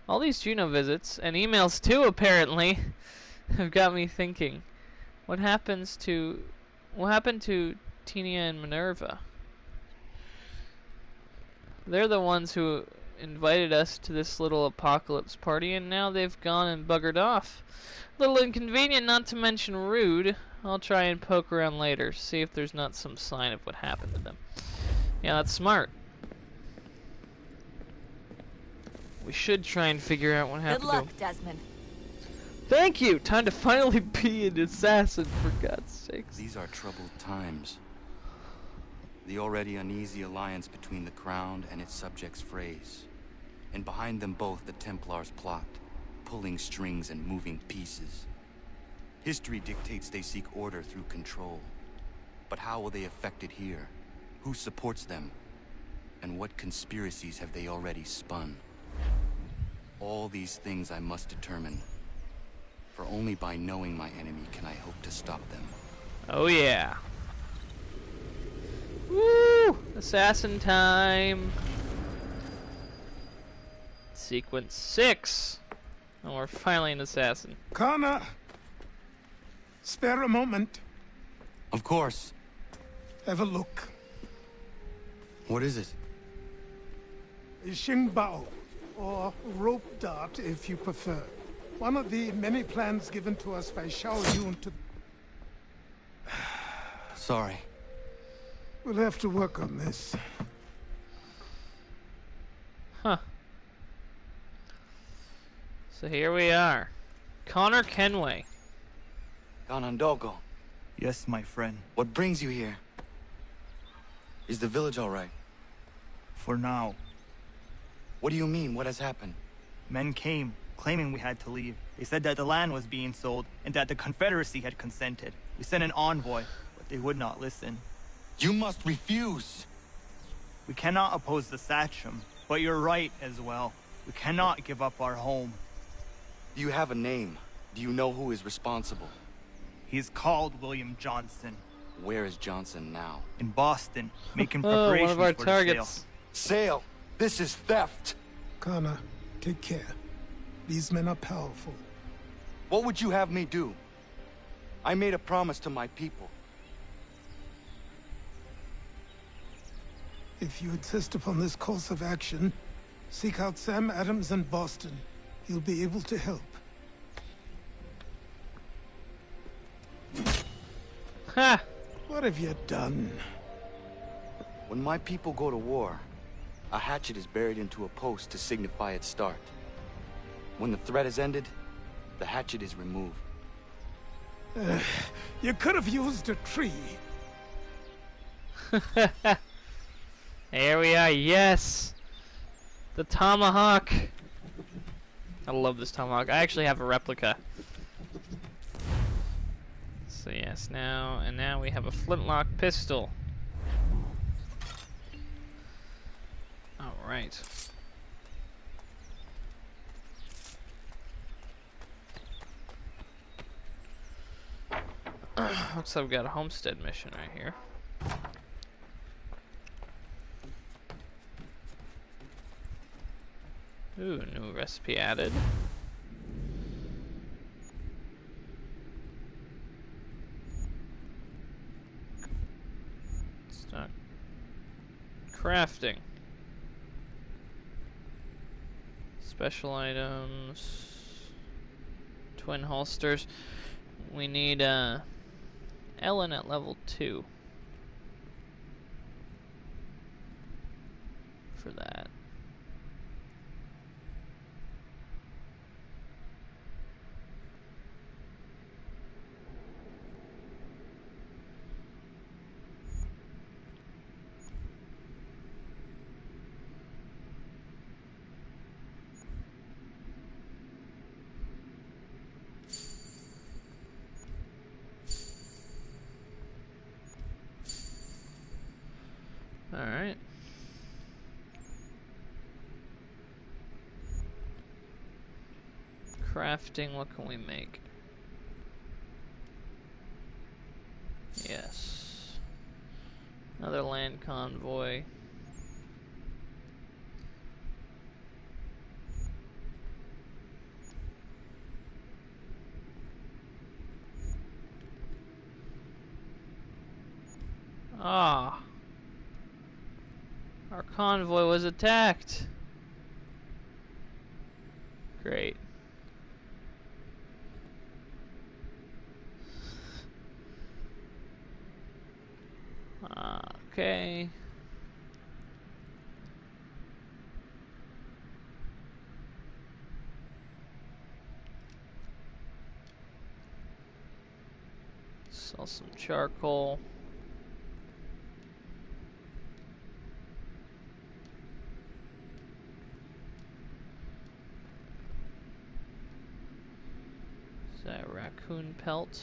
All these Juno visits, and emails too apparently, have got me thinking. What happened to Tinia and Minerva? They're the ones who invited us to this little apocalypse party, and now they've gone and buggered off. A little inconvenient, not to mention rude. I'll try and poke around later, see if there's not some sign of what happened to them. Yeah, that's smart. We should try and figure out what happened to them. Good luck, Desmond. Thank you! Time to finally be an assassin, for God's sakes. These are troubled times. The already uneasy alliance between the Crown and its subjects frays. And behind them both the Templars plot, pulling strings and moving pieces. History dictates they seek order through control. But how will they affect it here? Who supports them? And what conspiracies have they already spun? All these things I must determine. For only by knowing my enemy can I hope to stop them. Oh yeah. Woo! Assassin time. Sequence 6. Oh, we're finally an assassin. Connor! Spare a moment. Of course. Have a look. What is it? A Xingbao, or rope dart if you prefer. One of the many plans given to us by Xiao Yun to... Sorry. We'll have to work on this. Huh. So here we are. Connor Kenway. Ganondogo. Yes, my friend. What brings you here? Is the village all right? For now. What do you mean? What has happened? Men came, claiming we had to leave. They said that the land was being sold, and that the Confederacy had consented. We sent an envoy, but they would not listen. You must refuse! We cannot oppose the Sachem, but you're right as well. We cannot give up our home. Do you have a name? Do you know who is responsible? He is called William Johnson. Where is Johnson now? In Boston, making preparations one of our for targets. the sale. Sale! This is theft! Connor, take care. These men are powerful. What would you have me do? I made a promise to my people. If you insist upon this course of action, seek out Sam Adams in Boston. He'll be able to help. Ha! What have you done? When my people go to war, a hatchet is buried into a post to signify its start. When the threat is ended, the hatchet is removed. You could have used a tree. Here we are, yes! The tomahawk! I love this tomahawk. I actually have a replica. So yes, now we have a flintlock pistol. Alright. Looks like we've got a homestead mission right here. Ooh, new recipe added. Start crafting. Special items. Twin holsters. We need Ellen at level 2 for that. Alright. Crafting, what can we make? Yes. Another land convoy. Ah. Our convoy was attacked. Great. Okay. Sell some charcoal. Is that raccoon pelt?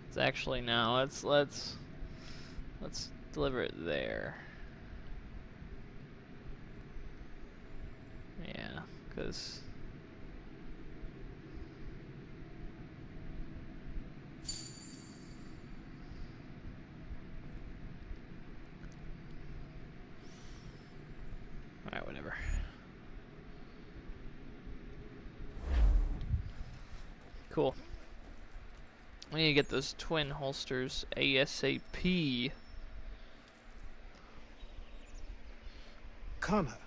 It's actually no. Let's deliver it there. Yeah, because alright, whatever. Cool. We need to get those twin holsters ASAP. Connor,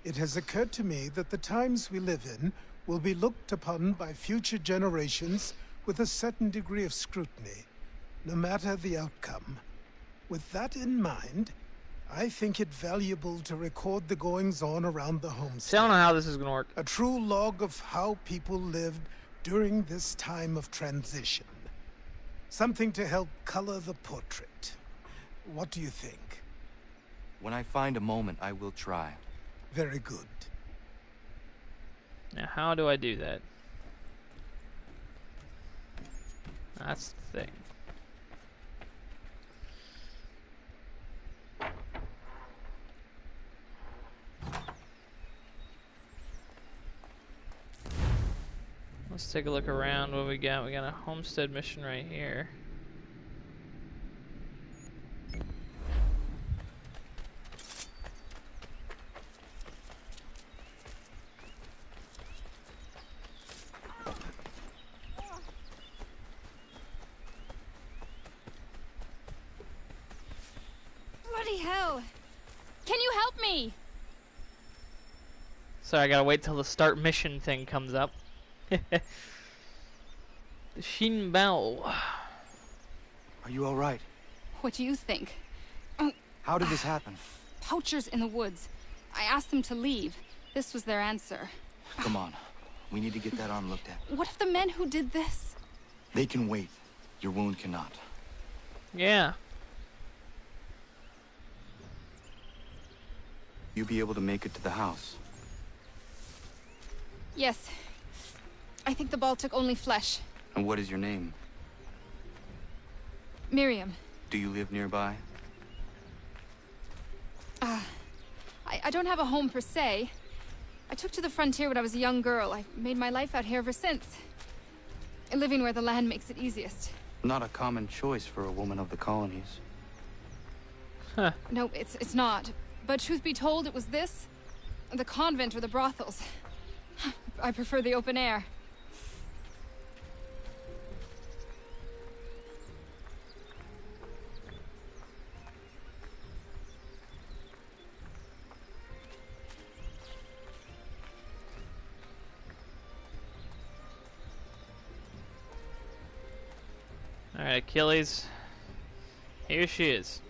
it has occurred to me that the times we live in will be looked upon by future generations with a certain degree of scrutiny, no matter the outcome. With that in mind, I think it valuable to record the goings-on around the homestead. See, I don't know how this is going to work. A true log of how people lived during this time of transition. Something to help color the portrait. What do you think? When I find a moment, I will try. Very good. Now, how do I do that? That's the thing. Let's take a look around what we got. We got a homestead mission right here. Bloody hell! Can you help me? Sorry, I gotta wait till the start mission thing comes up. The Shin Bao. Are you all right? What do you think? How did this happen? Poachers in the woods. I asked them to leave. This was their answer. Come on. We need to get that arm looked at. What if the men who did this? They can wait. Your wound cannot. Yeah. You be able to make it to the house? Yes. I think the ball took only flesh. And what is your name? Miriam. Do you live nearby? I don't have a home per se. I took to the frontier when I was a young girl. I've made my life out here ever since. Living where the land makes it easiest. Not a common choice for a woman of the colonies. Huh. No, it's not. But truth be told, it was this, the convent or the brothels. I prefer the open air. Alright, Achilles. Here she is.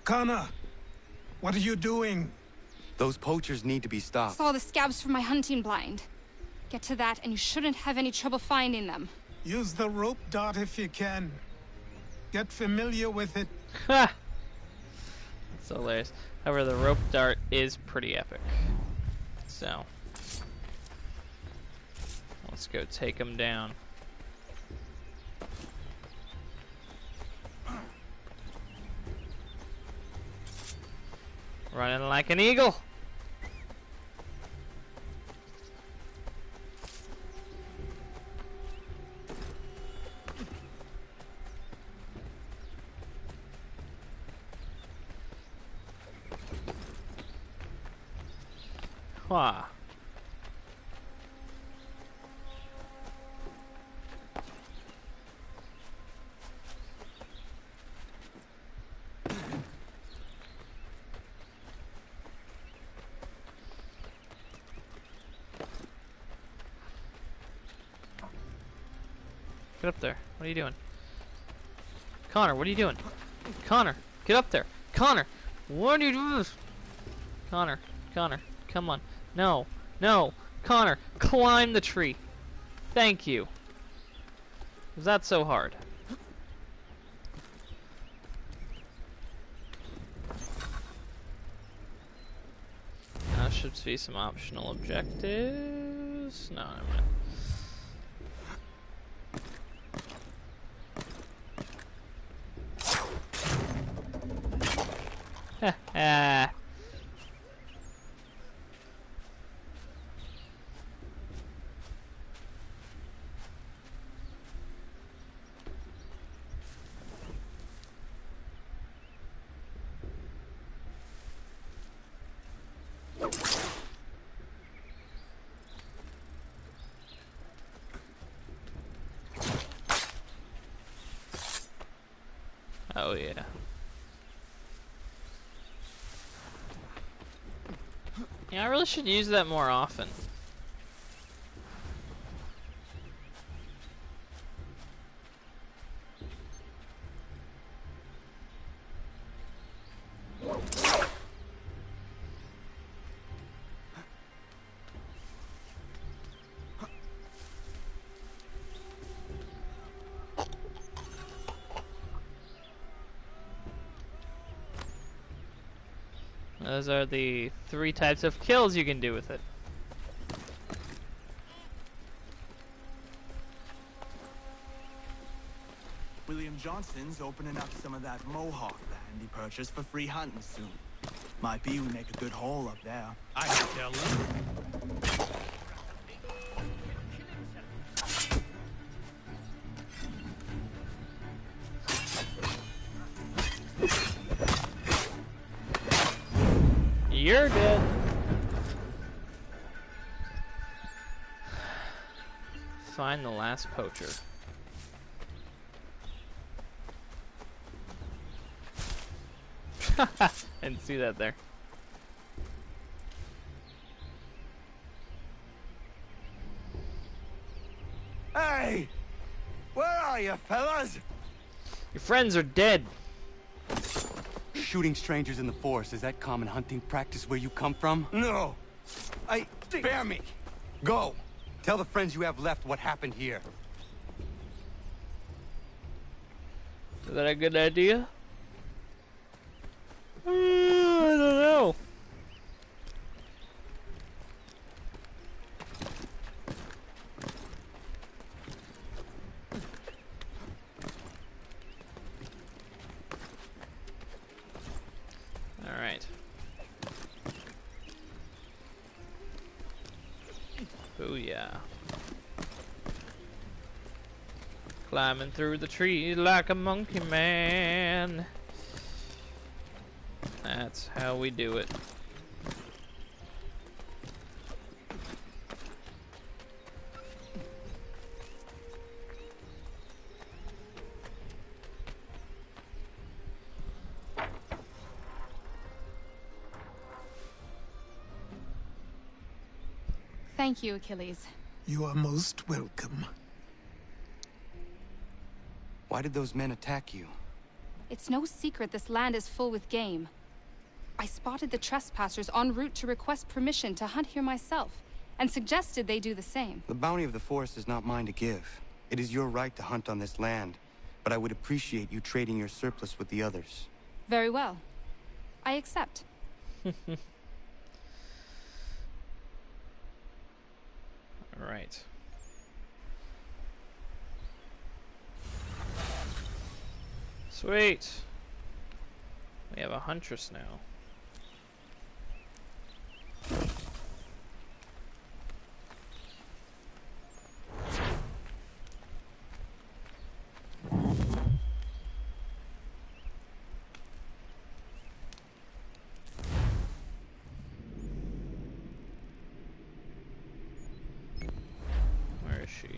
Kana, what are you doing? Those poachers need to be stopped. Saw the scabs from my hunting blind. Get to that and you shouldn't have any trouble finding them. Use the rope dart if you can. Get familiar with it. Ha! That's hilarious. However, the rope dart is pretty epic. So, let's go take him down. Running like an eagle. Wah. Get up there. What are you doing? Connor, what are you doing? Connor, get up there. Connor, what are you doing? Connor, come on. No, no. Connor, climb the tree. Thank you. Was that so hard? Now should be some optional objectives. No, never mind. Ah. Oh yeah. Yeah, I really should use that more often. Those are the 3 types of kills you can do with it. William Johnson's opening up some of that Mohawk land he purchased for free hunting soon. Might be we make a good haul up there. I can tell them. You're dead. Find the last poacher. Didn't see that there. Hey! Where are you, fellas? Your friends are dead. Shooting strangers in the forest, is that common hunting practice where you come from? No. Spare me. Go. Tell the friends you have left what happened here. Is that a good idea? I don't know. All right. Booyah. Climbing through the trees like a monkey man. That's how we do it. Thank you, Achilles. You are most welcome. Why did those men attack you? It's no secret this land is full with game. I spotted the trespassers en route to request permission to hunt here myself, and suggested they do the same. The bounty of the forest is not mine to give. It is your right to hunt on this land, but I would appreciate you trading your surplus with the others. Very well. I accept. All right. Sweet. We have a huntress now. Where is she?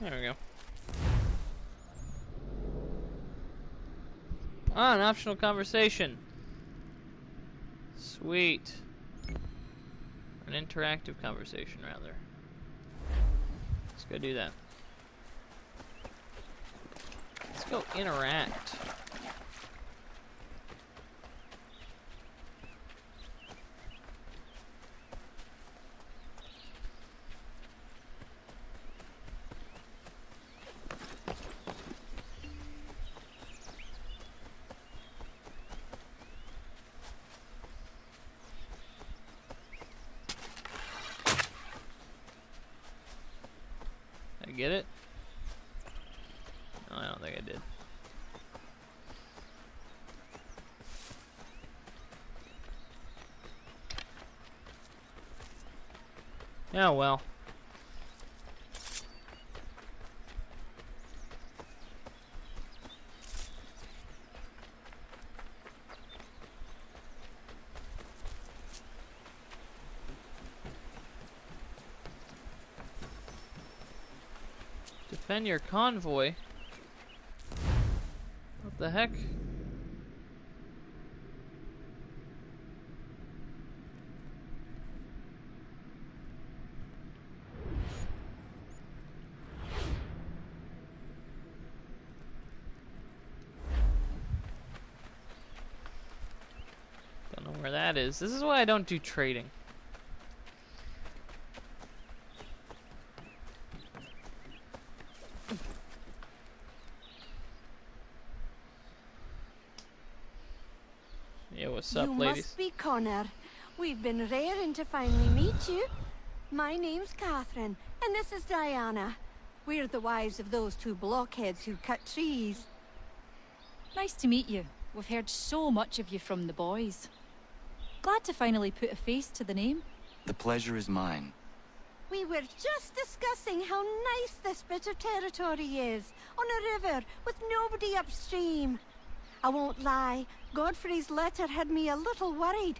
There we go. Ah, an optional conversation. Sweet. An interactive conversation, rather. Let's go do that. Let's go interact. Get it? No, I don't think I did. Yeah, well. Defend your convoy? What the heck? Don't know where that is. This is why I don't do trading. What's up, ladies? You must be Connor. We've been raring to finally meet you. My name's Catherine, and this is Diana. We're the wives of those two blockheads who cut trees. Nice to meet you. We've heard so much of you from the boys. Glad to finally put a face to the name. The pleasure is mine. We were just discussing how nice this bit of territory is, on a river with nobody upstream. I won't lie, Godfrey's letter had me a little worried,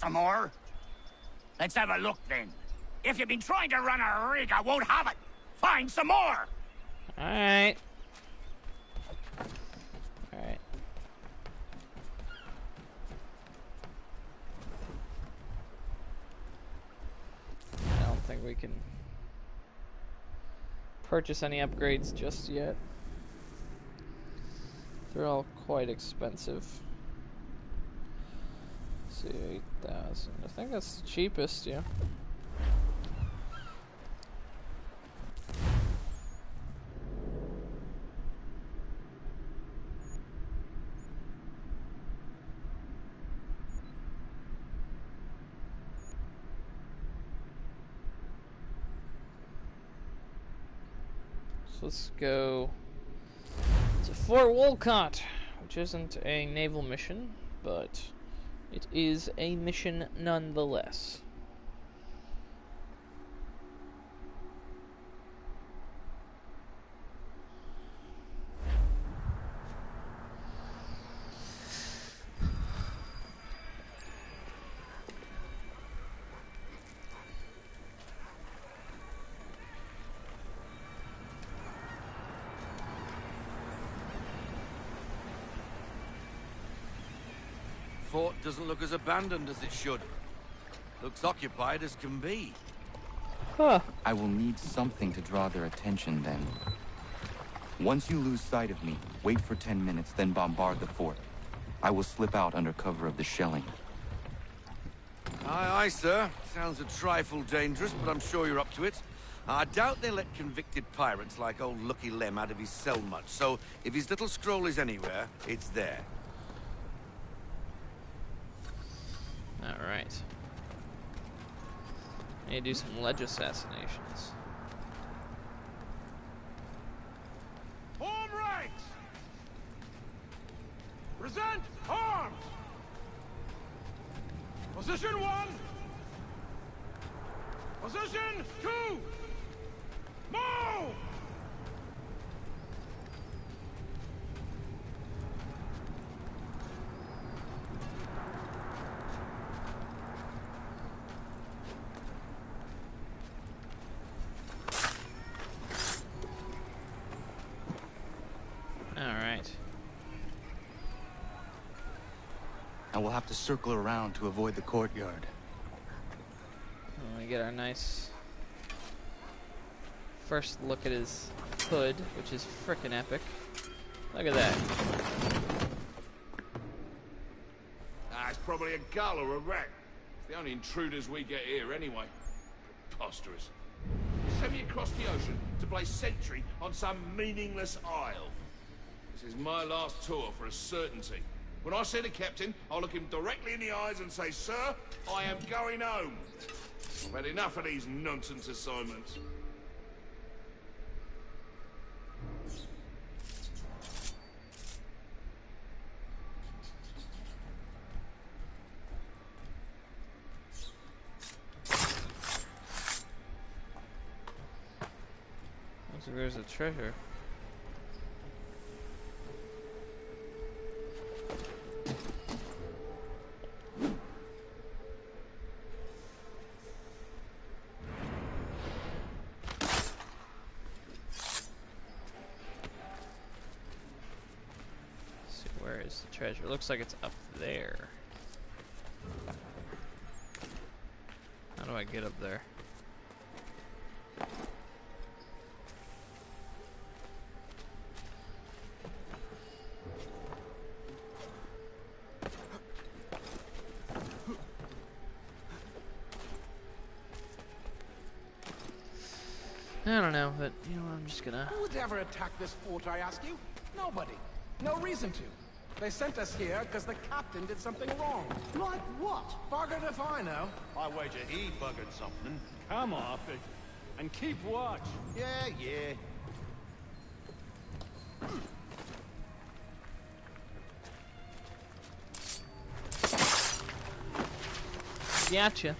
some more? Let's have a look, then. If you've been trying to run a rig, I won't have it. Find some more! Alright. Alright. I don't think we can purchase any upgrades just yet. They're all quite expensive. Let's see, 8,000. I think that's the cheapest, yeah. So let's go to Fort Wolcott, which isn't a naval mission, but it is a mission nonetheless. Fort doesn't look as abandoned as it should. Looks occupied as can be. Huh. I will need something to draw their attention then. Once you lose sight of me, wait for 10 minutes, then bombard the fort. I will slip out under cover of the shelling. Aye, aye, sir. Sounds a trifle dangerous, but I'm sure you're up to it. I doubt they let convicted pirates like old Lucky Lem out of his cell much, so if his little scroll is anywhere, it's there. Alright. Need to do some ledge assassinations. Form ranks! Present arms! Position 1! Position 2! Move! Alright. I will have to circle around to avoid the courtyard. We get our nice first look at his hood, which is frickin' epic. Look at that. It's probably a gull or a rat. It's the only intruders we get here anyway. Preposterous. Send me across the ocean to play sentry on some meaningless isle. This is my last tour for a certainty. When I see the captain, I'll look him directly in the eyes and say, "Sir, I am going home." I've had enough of these nonsense assignments. Looks like there's a treasure. Treasure. Looks like it's up there. How do I get up there? I don't know, but you know what, I'm just gonna... Who would ever attack this fort, I ask you? Nobody. No reason to. They sent us here because the captain did something wrong. Like what? Buggered if I know. I wager he buggered something. Come off it. And keep watch. Yeah. Gotcha.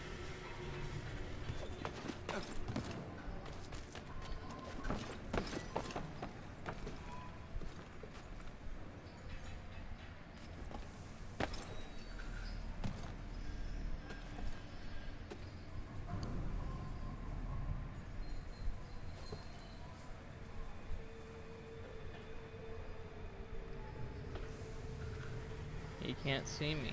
He can't see me.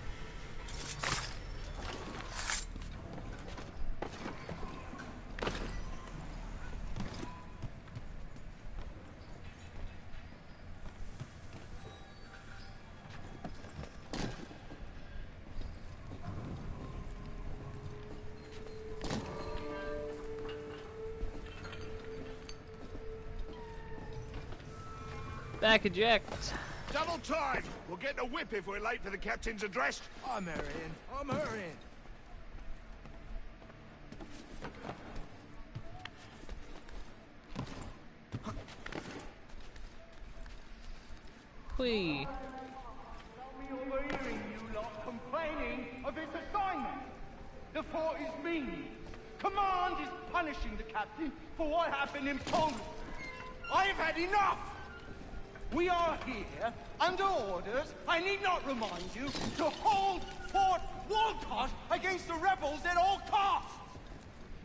Back eject. Double time! We'll get a whip if we're late for the captain's address. I'm hurrying. I'm hurrying. Whee. Overhearing you lot complaining of its assignment. The fort is mean. Command is punishing the captain for what happened in Poland. I've had enough! We are here, under orders, I need not remind you, to hold Fort Walcott against the rebels at all costs!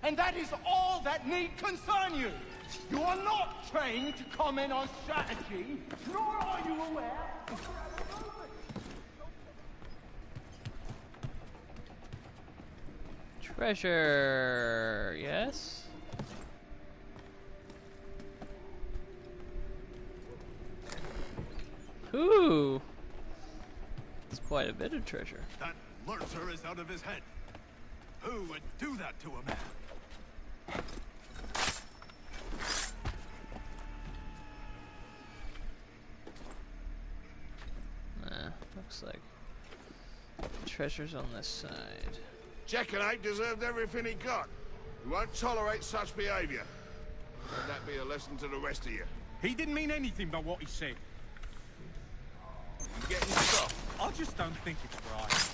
And that is all that need concern you! You are not trained to comment on strategy, nor are you aware of Treasure, yes? Ooh! It's quite a bit of treasure. That lurcher is out of his head. Who would do that to a man? Looks like treasure's on this side. Jackanate deserved everything he got. We won't tolerate such behavior. Let that be a lesson to the rest of you. He didn't mean anything by what he said. You getting soft? I just don't think it's right.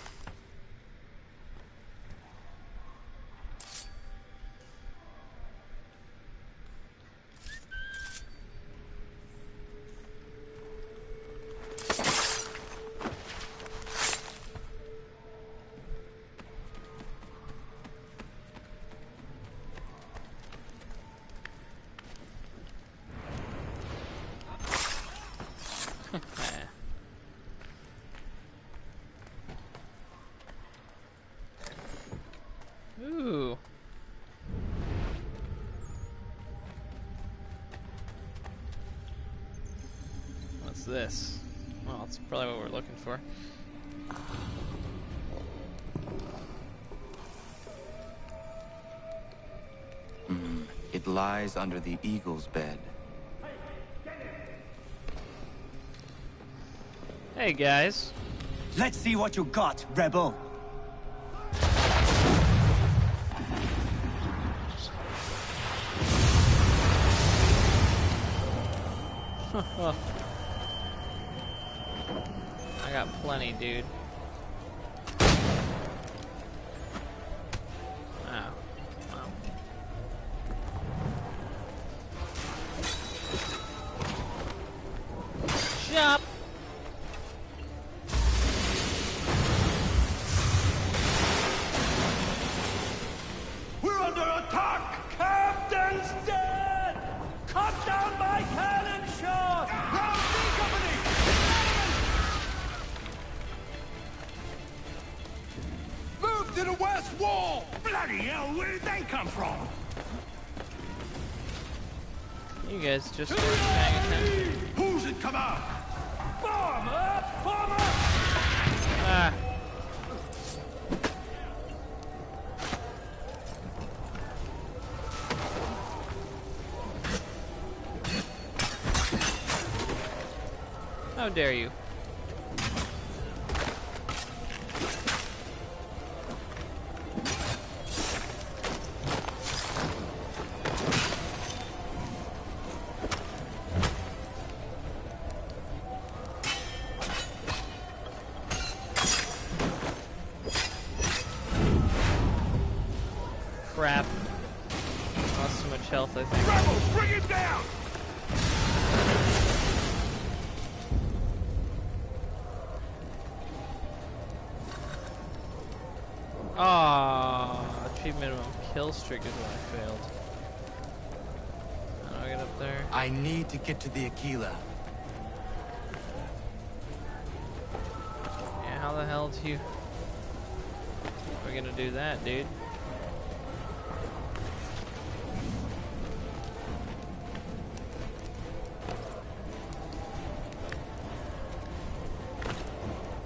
Ooh. What's this? Well, it's probably what we're looking for. It lies under the eagle's bed. Hey, guys. Let's see what you got, rebel. I got plenty, dude. Oh, wow. Shop. We're under attack! Captain's dead! Cut down by cannon shot! Round B Company! Move to the west wall! Bloody hell, where did they come from? You guys just weren't paying attention. Who's in command? Farmer! Farmer! Ah. How dare you? Crap. Lost too much health, I think. Rebels, bring it down! Ah, achievement minimum kill streak is what I failed. How do I get up there? I need to get to the Aquila. Yeah, how How the hell do you... We're gonna do that, dude.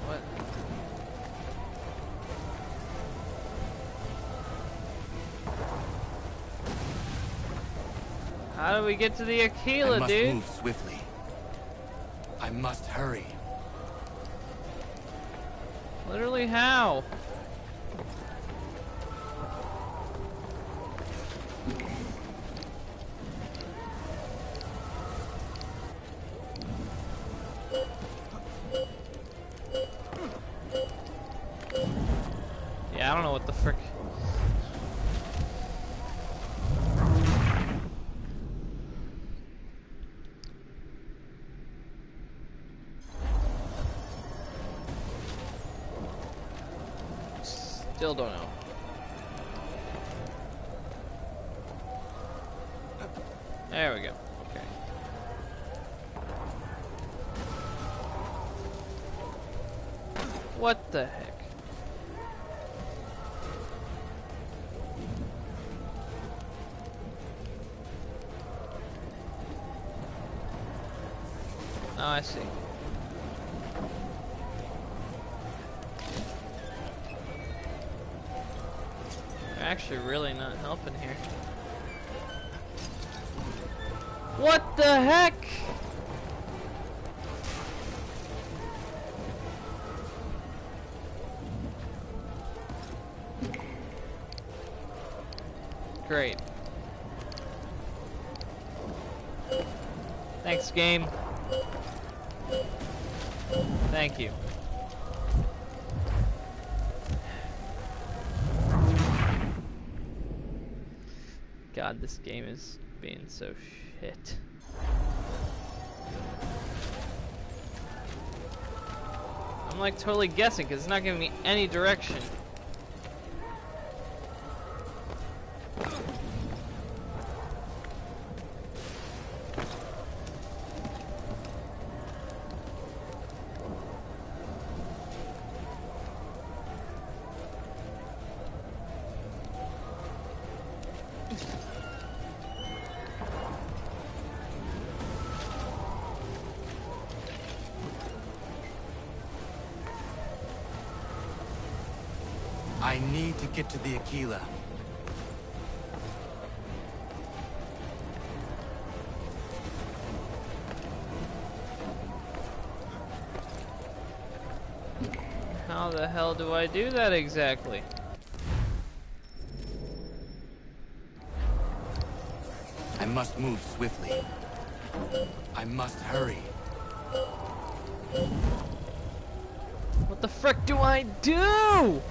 What? How do we get to the Aquila, I must dude? move swiftly. I must hurry. Literally how? Yeah, I don't know what the frick. Still don't know. There we go. Okay. What the heck? Oh, I see. They're actually really not helping here. What the heck? Great. Thanks, game. Thank you. God, this game is being so shit. I'm like totally guessing because it's not giving me any direction. I need to get to the Aquila. How the hell do I do that exactly? I must move swiftly. I must hurry. What the frick do I do?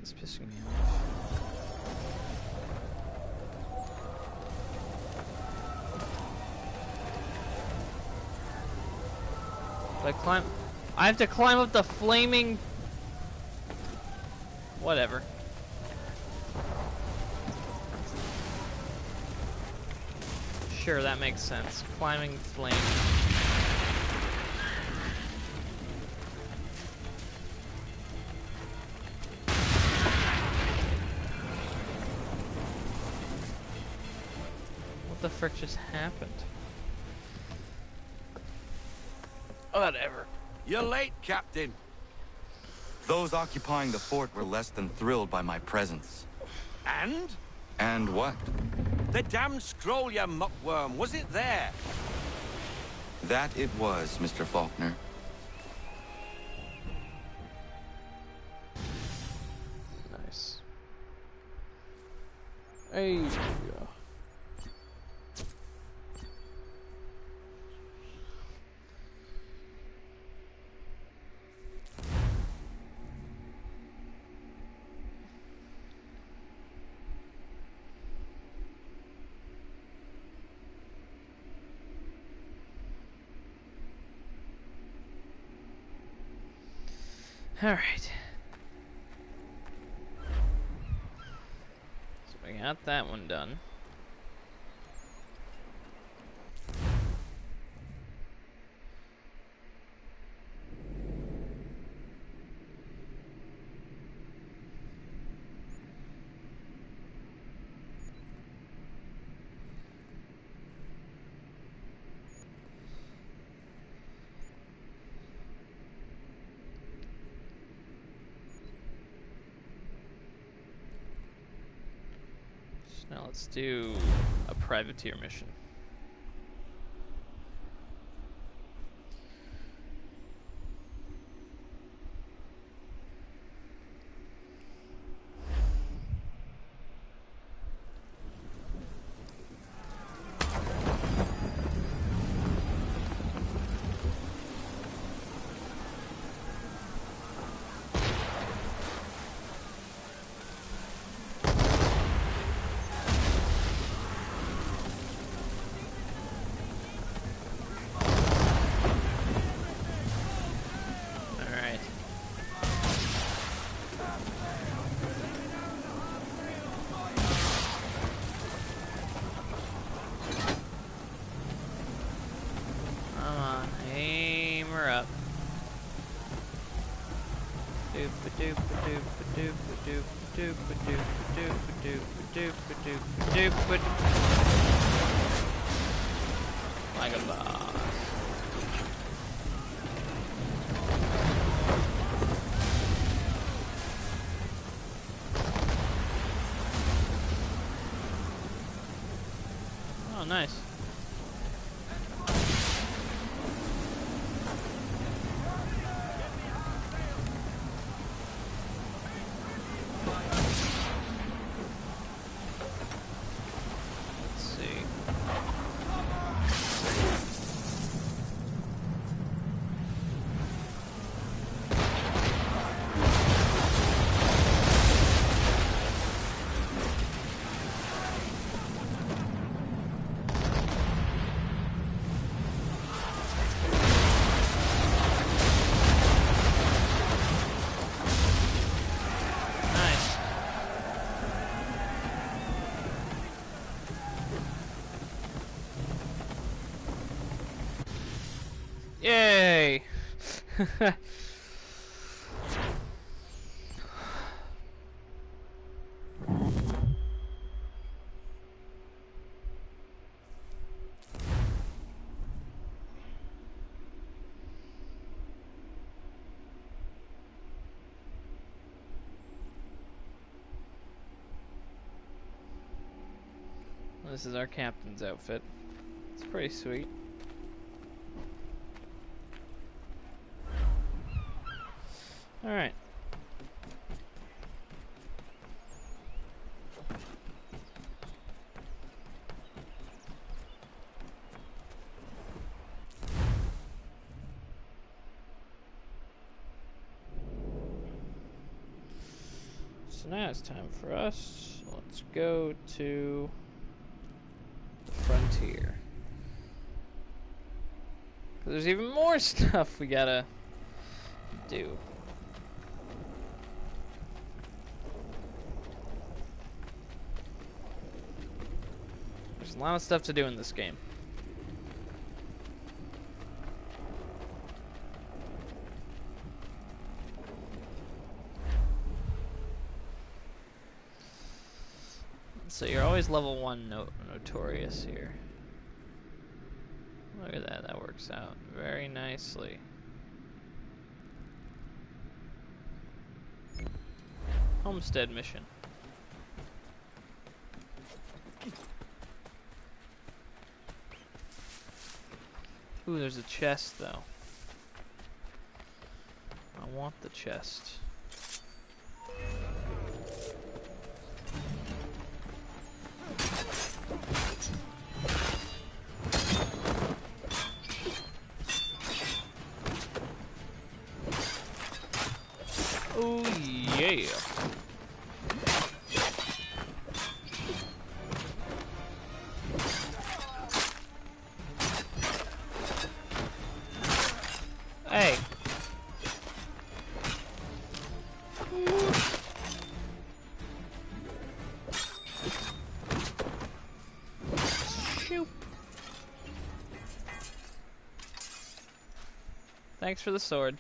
It's pissing me off. I have to climb up the flaming... Whatever. Sure, that makes sense. Climbing flame. What the frick just happened? Whatever. You're late, Captain. Those occupying the fort were less than thrilled by my presence. And? And what? The damn scroll, you muckworm. Was it there? That it was, Mr. Faulkner. Nice. Hey. All right. So we got that one done. So now let's do a privateer mission. Like a boss. Oh, nice. Yay! This is our captain's outfit. It's pretty sweet. Alright. So now it's time for us. Let's go to the frontier. There's even more stuff we gotta do. There's a lot of stuff to do in this game. So you're always level 1 notorious here. Look at that, that works out very nicely. Homestead mission. Ooh, there's a chest though. I want the chest. Oh yeah. Hey. Shoot. Thanks for the sword.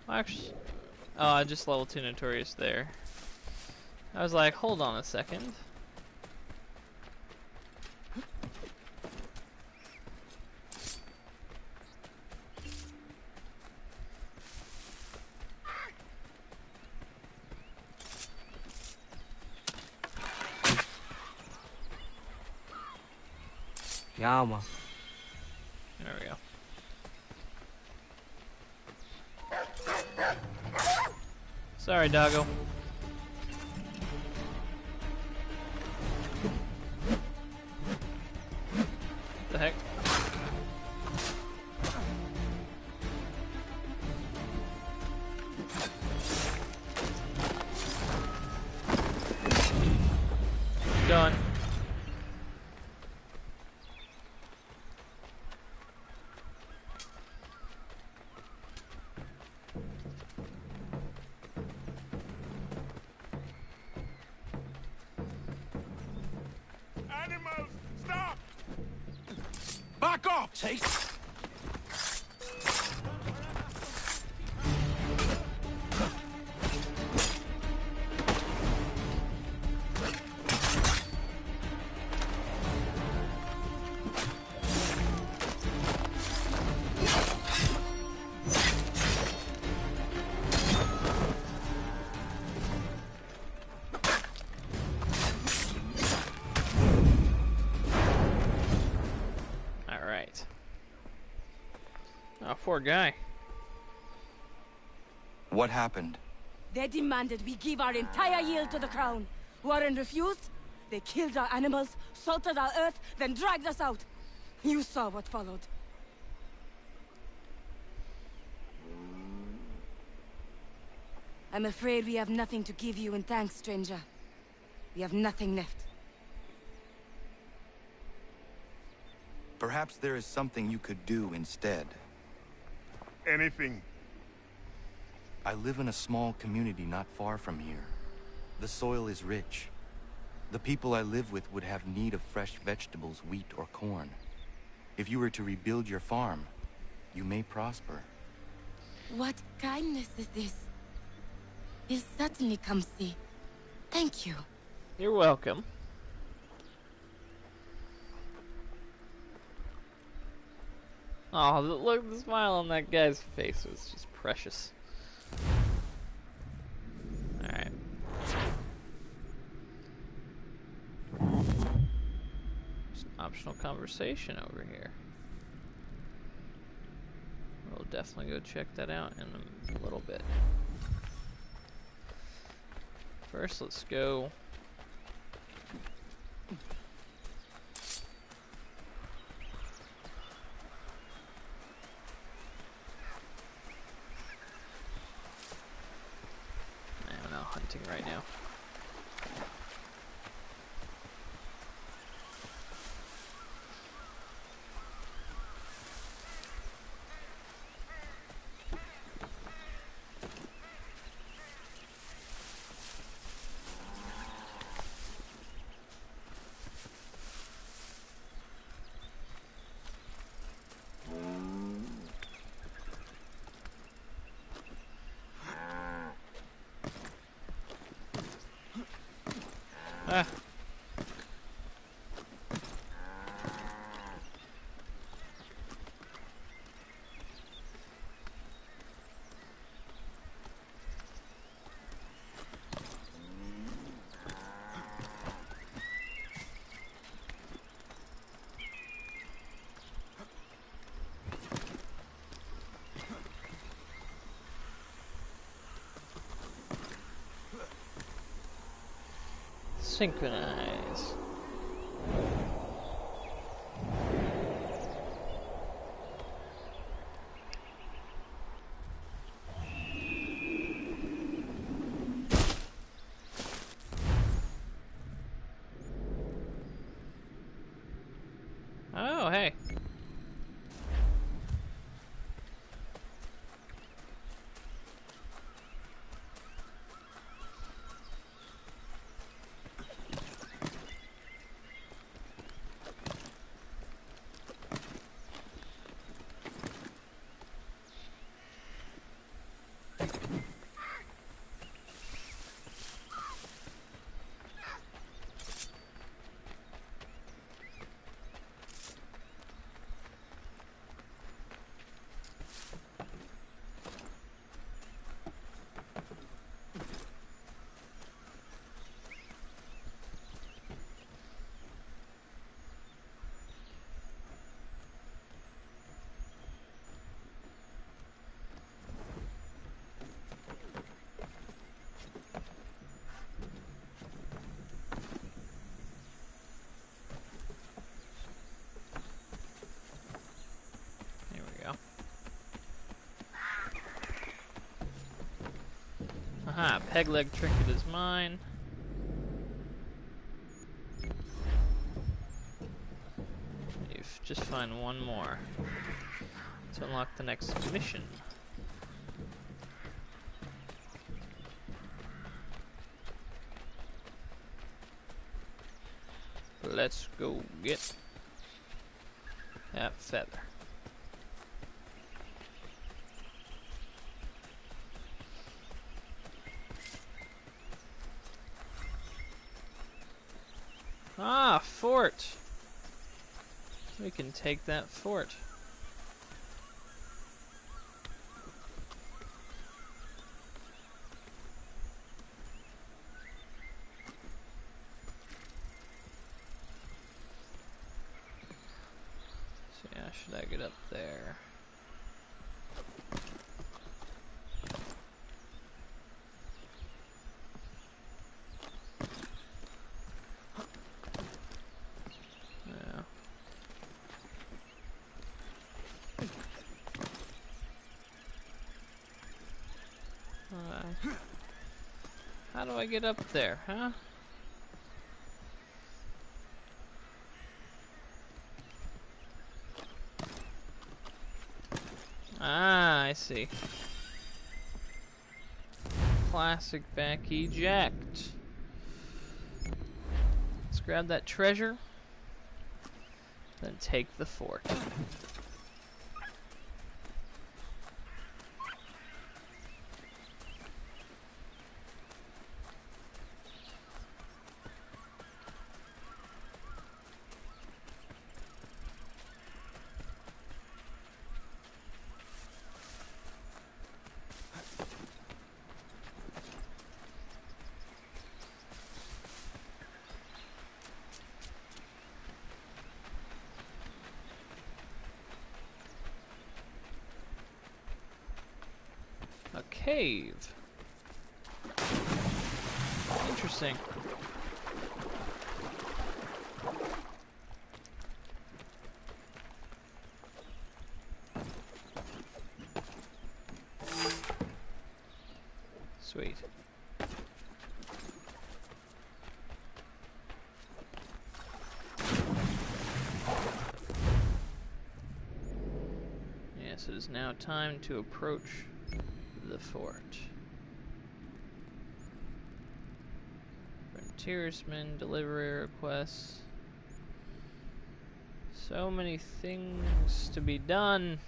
Actually, oh, I just level 2 notorious there. I was like, hold on a second. Yama. There we go. Sorry, doggo. The heck? Done. Animals, stop! Back off, Chase! Alright. Oh, poor guy. What happened? They demanded we give our entire yield to the crown. Warren refused. They killed our animals, salted our earth, then dragged us out. You saw what followed. I'm afraid we have nothing to give you in thanks, stranger. We have nothing left. Perhaps there is something you could do instead. Anything. I live in a small community not far from here. The soil is rich. The people I live with would have need of fresh vegetables, wheat, or corn. If you were to rebuild your farm, you may prosper. What kindness is this? You'll certainly come see. Thank you. You're welcome. Oh, look, the smile on that guy's face was just precious. Alright. There's an optional conversation over here. We'll definitely go check that out in a little bit. First, let's go. I'm not hunting right now. Ah. Synchronize. Oh, hey. peg leg trinket is mine. Just find one more to unlock the next mission. Let's go get that feather. Ah, fort! We can take that fort. So yeah, should I get up there? How do I get up there, huh? Ah, I see. Classic back eject. Let's grab that treasure, then take the fort. A cave. Interesting. Sweet. Yes, it is now time to approach the fort. Frontiersman, delivery requests. So many things to be done.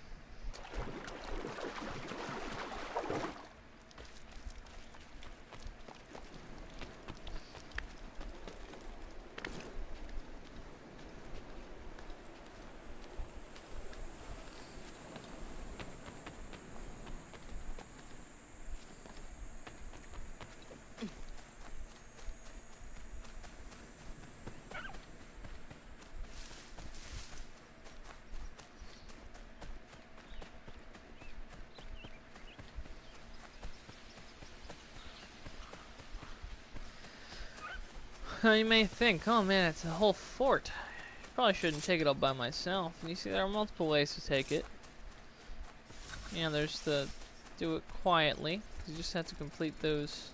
You may think, oh man, it's a whole fort. Probably shouldn't take it all by myself. And you see, there are multiple ways to take it. Yeah, there's the do it quietly. You just have to complete those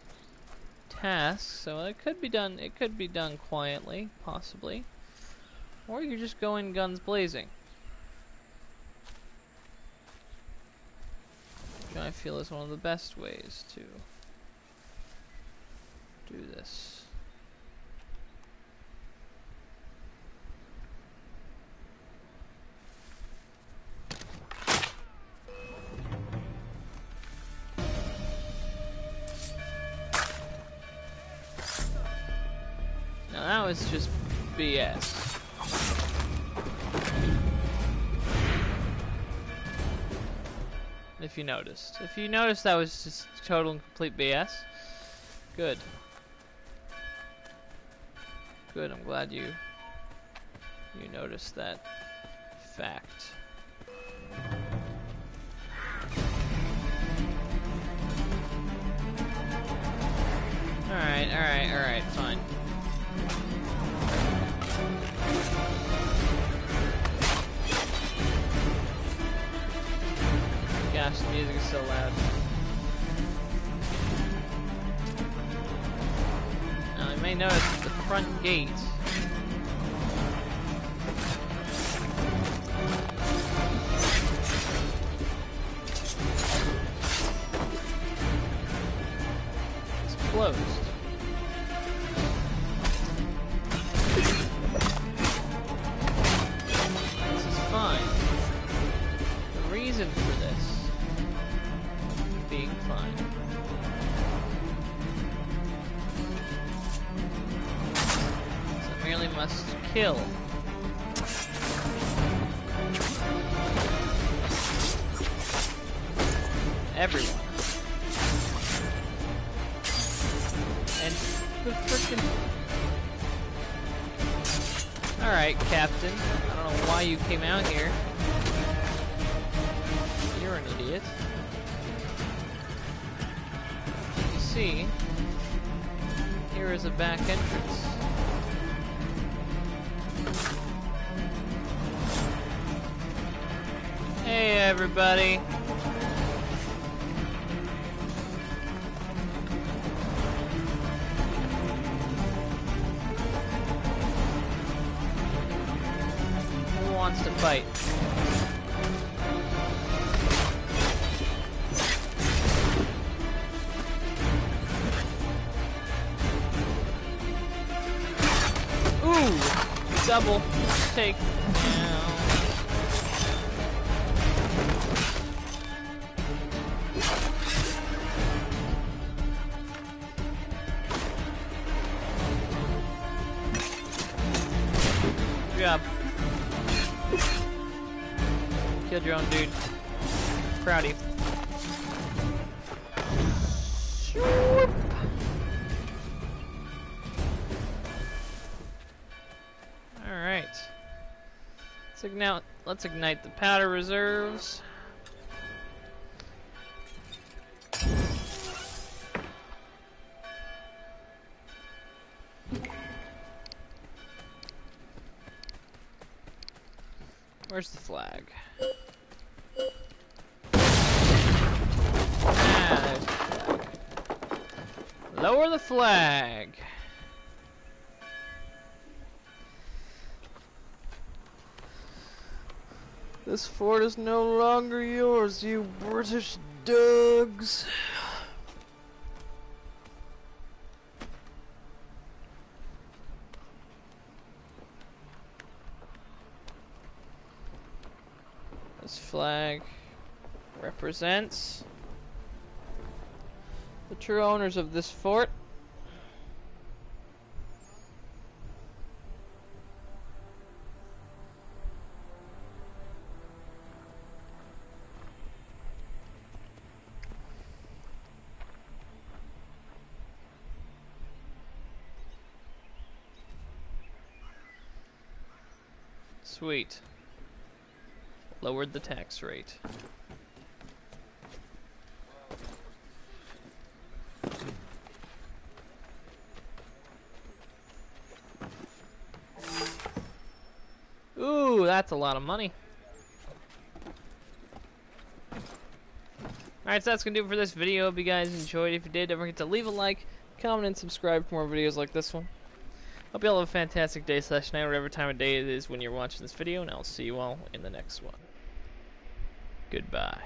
tasks. So it could be done. It could be done quietly, possibly. Or you just go in guns blazing, which I feel is one of the best ways to do this. That was just BS. If you noticed. If you noticed, that was just total and complete BS. Good. Good, I'm glad you noticed that fact. Alright, fine. Gosh, the music is so loud. noticed the front gate. It's closed. This is fine. The reason for this being fine. So merely must kill. Everyone. And the frickin'... Alright, Captain. I don't know why you came out here. You're an idiot. You see, here is a back entrance. Hey, everybody. Who wants to fight? Ooh! Double take down. Good job. Killed your own dude. Proud of you. Shoop. Alright. Let's ignite the powder reserves. Where's the flag? Ah, there's the flag. Lower the flag. This fort is no longer yours, you British dogs. This flag represents the true owners of this fort. Sweet. Lowered the tax rate. Ooh, that's a lot of money. Alright, so that's gonna do it for this video. Hope you guys enjoyed. If you did, don't forget to leave a like, comment, and subscribe for more videos like this one. Hope you all have a fantastic day / night, whatever time of day it is when you're watching this video, and I'll see you all in the next one. Goodbye.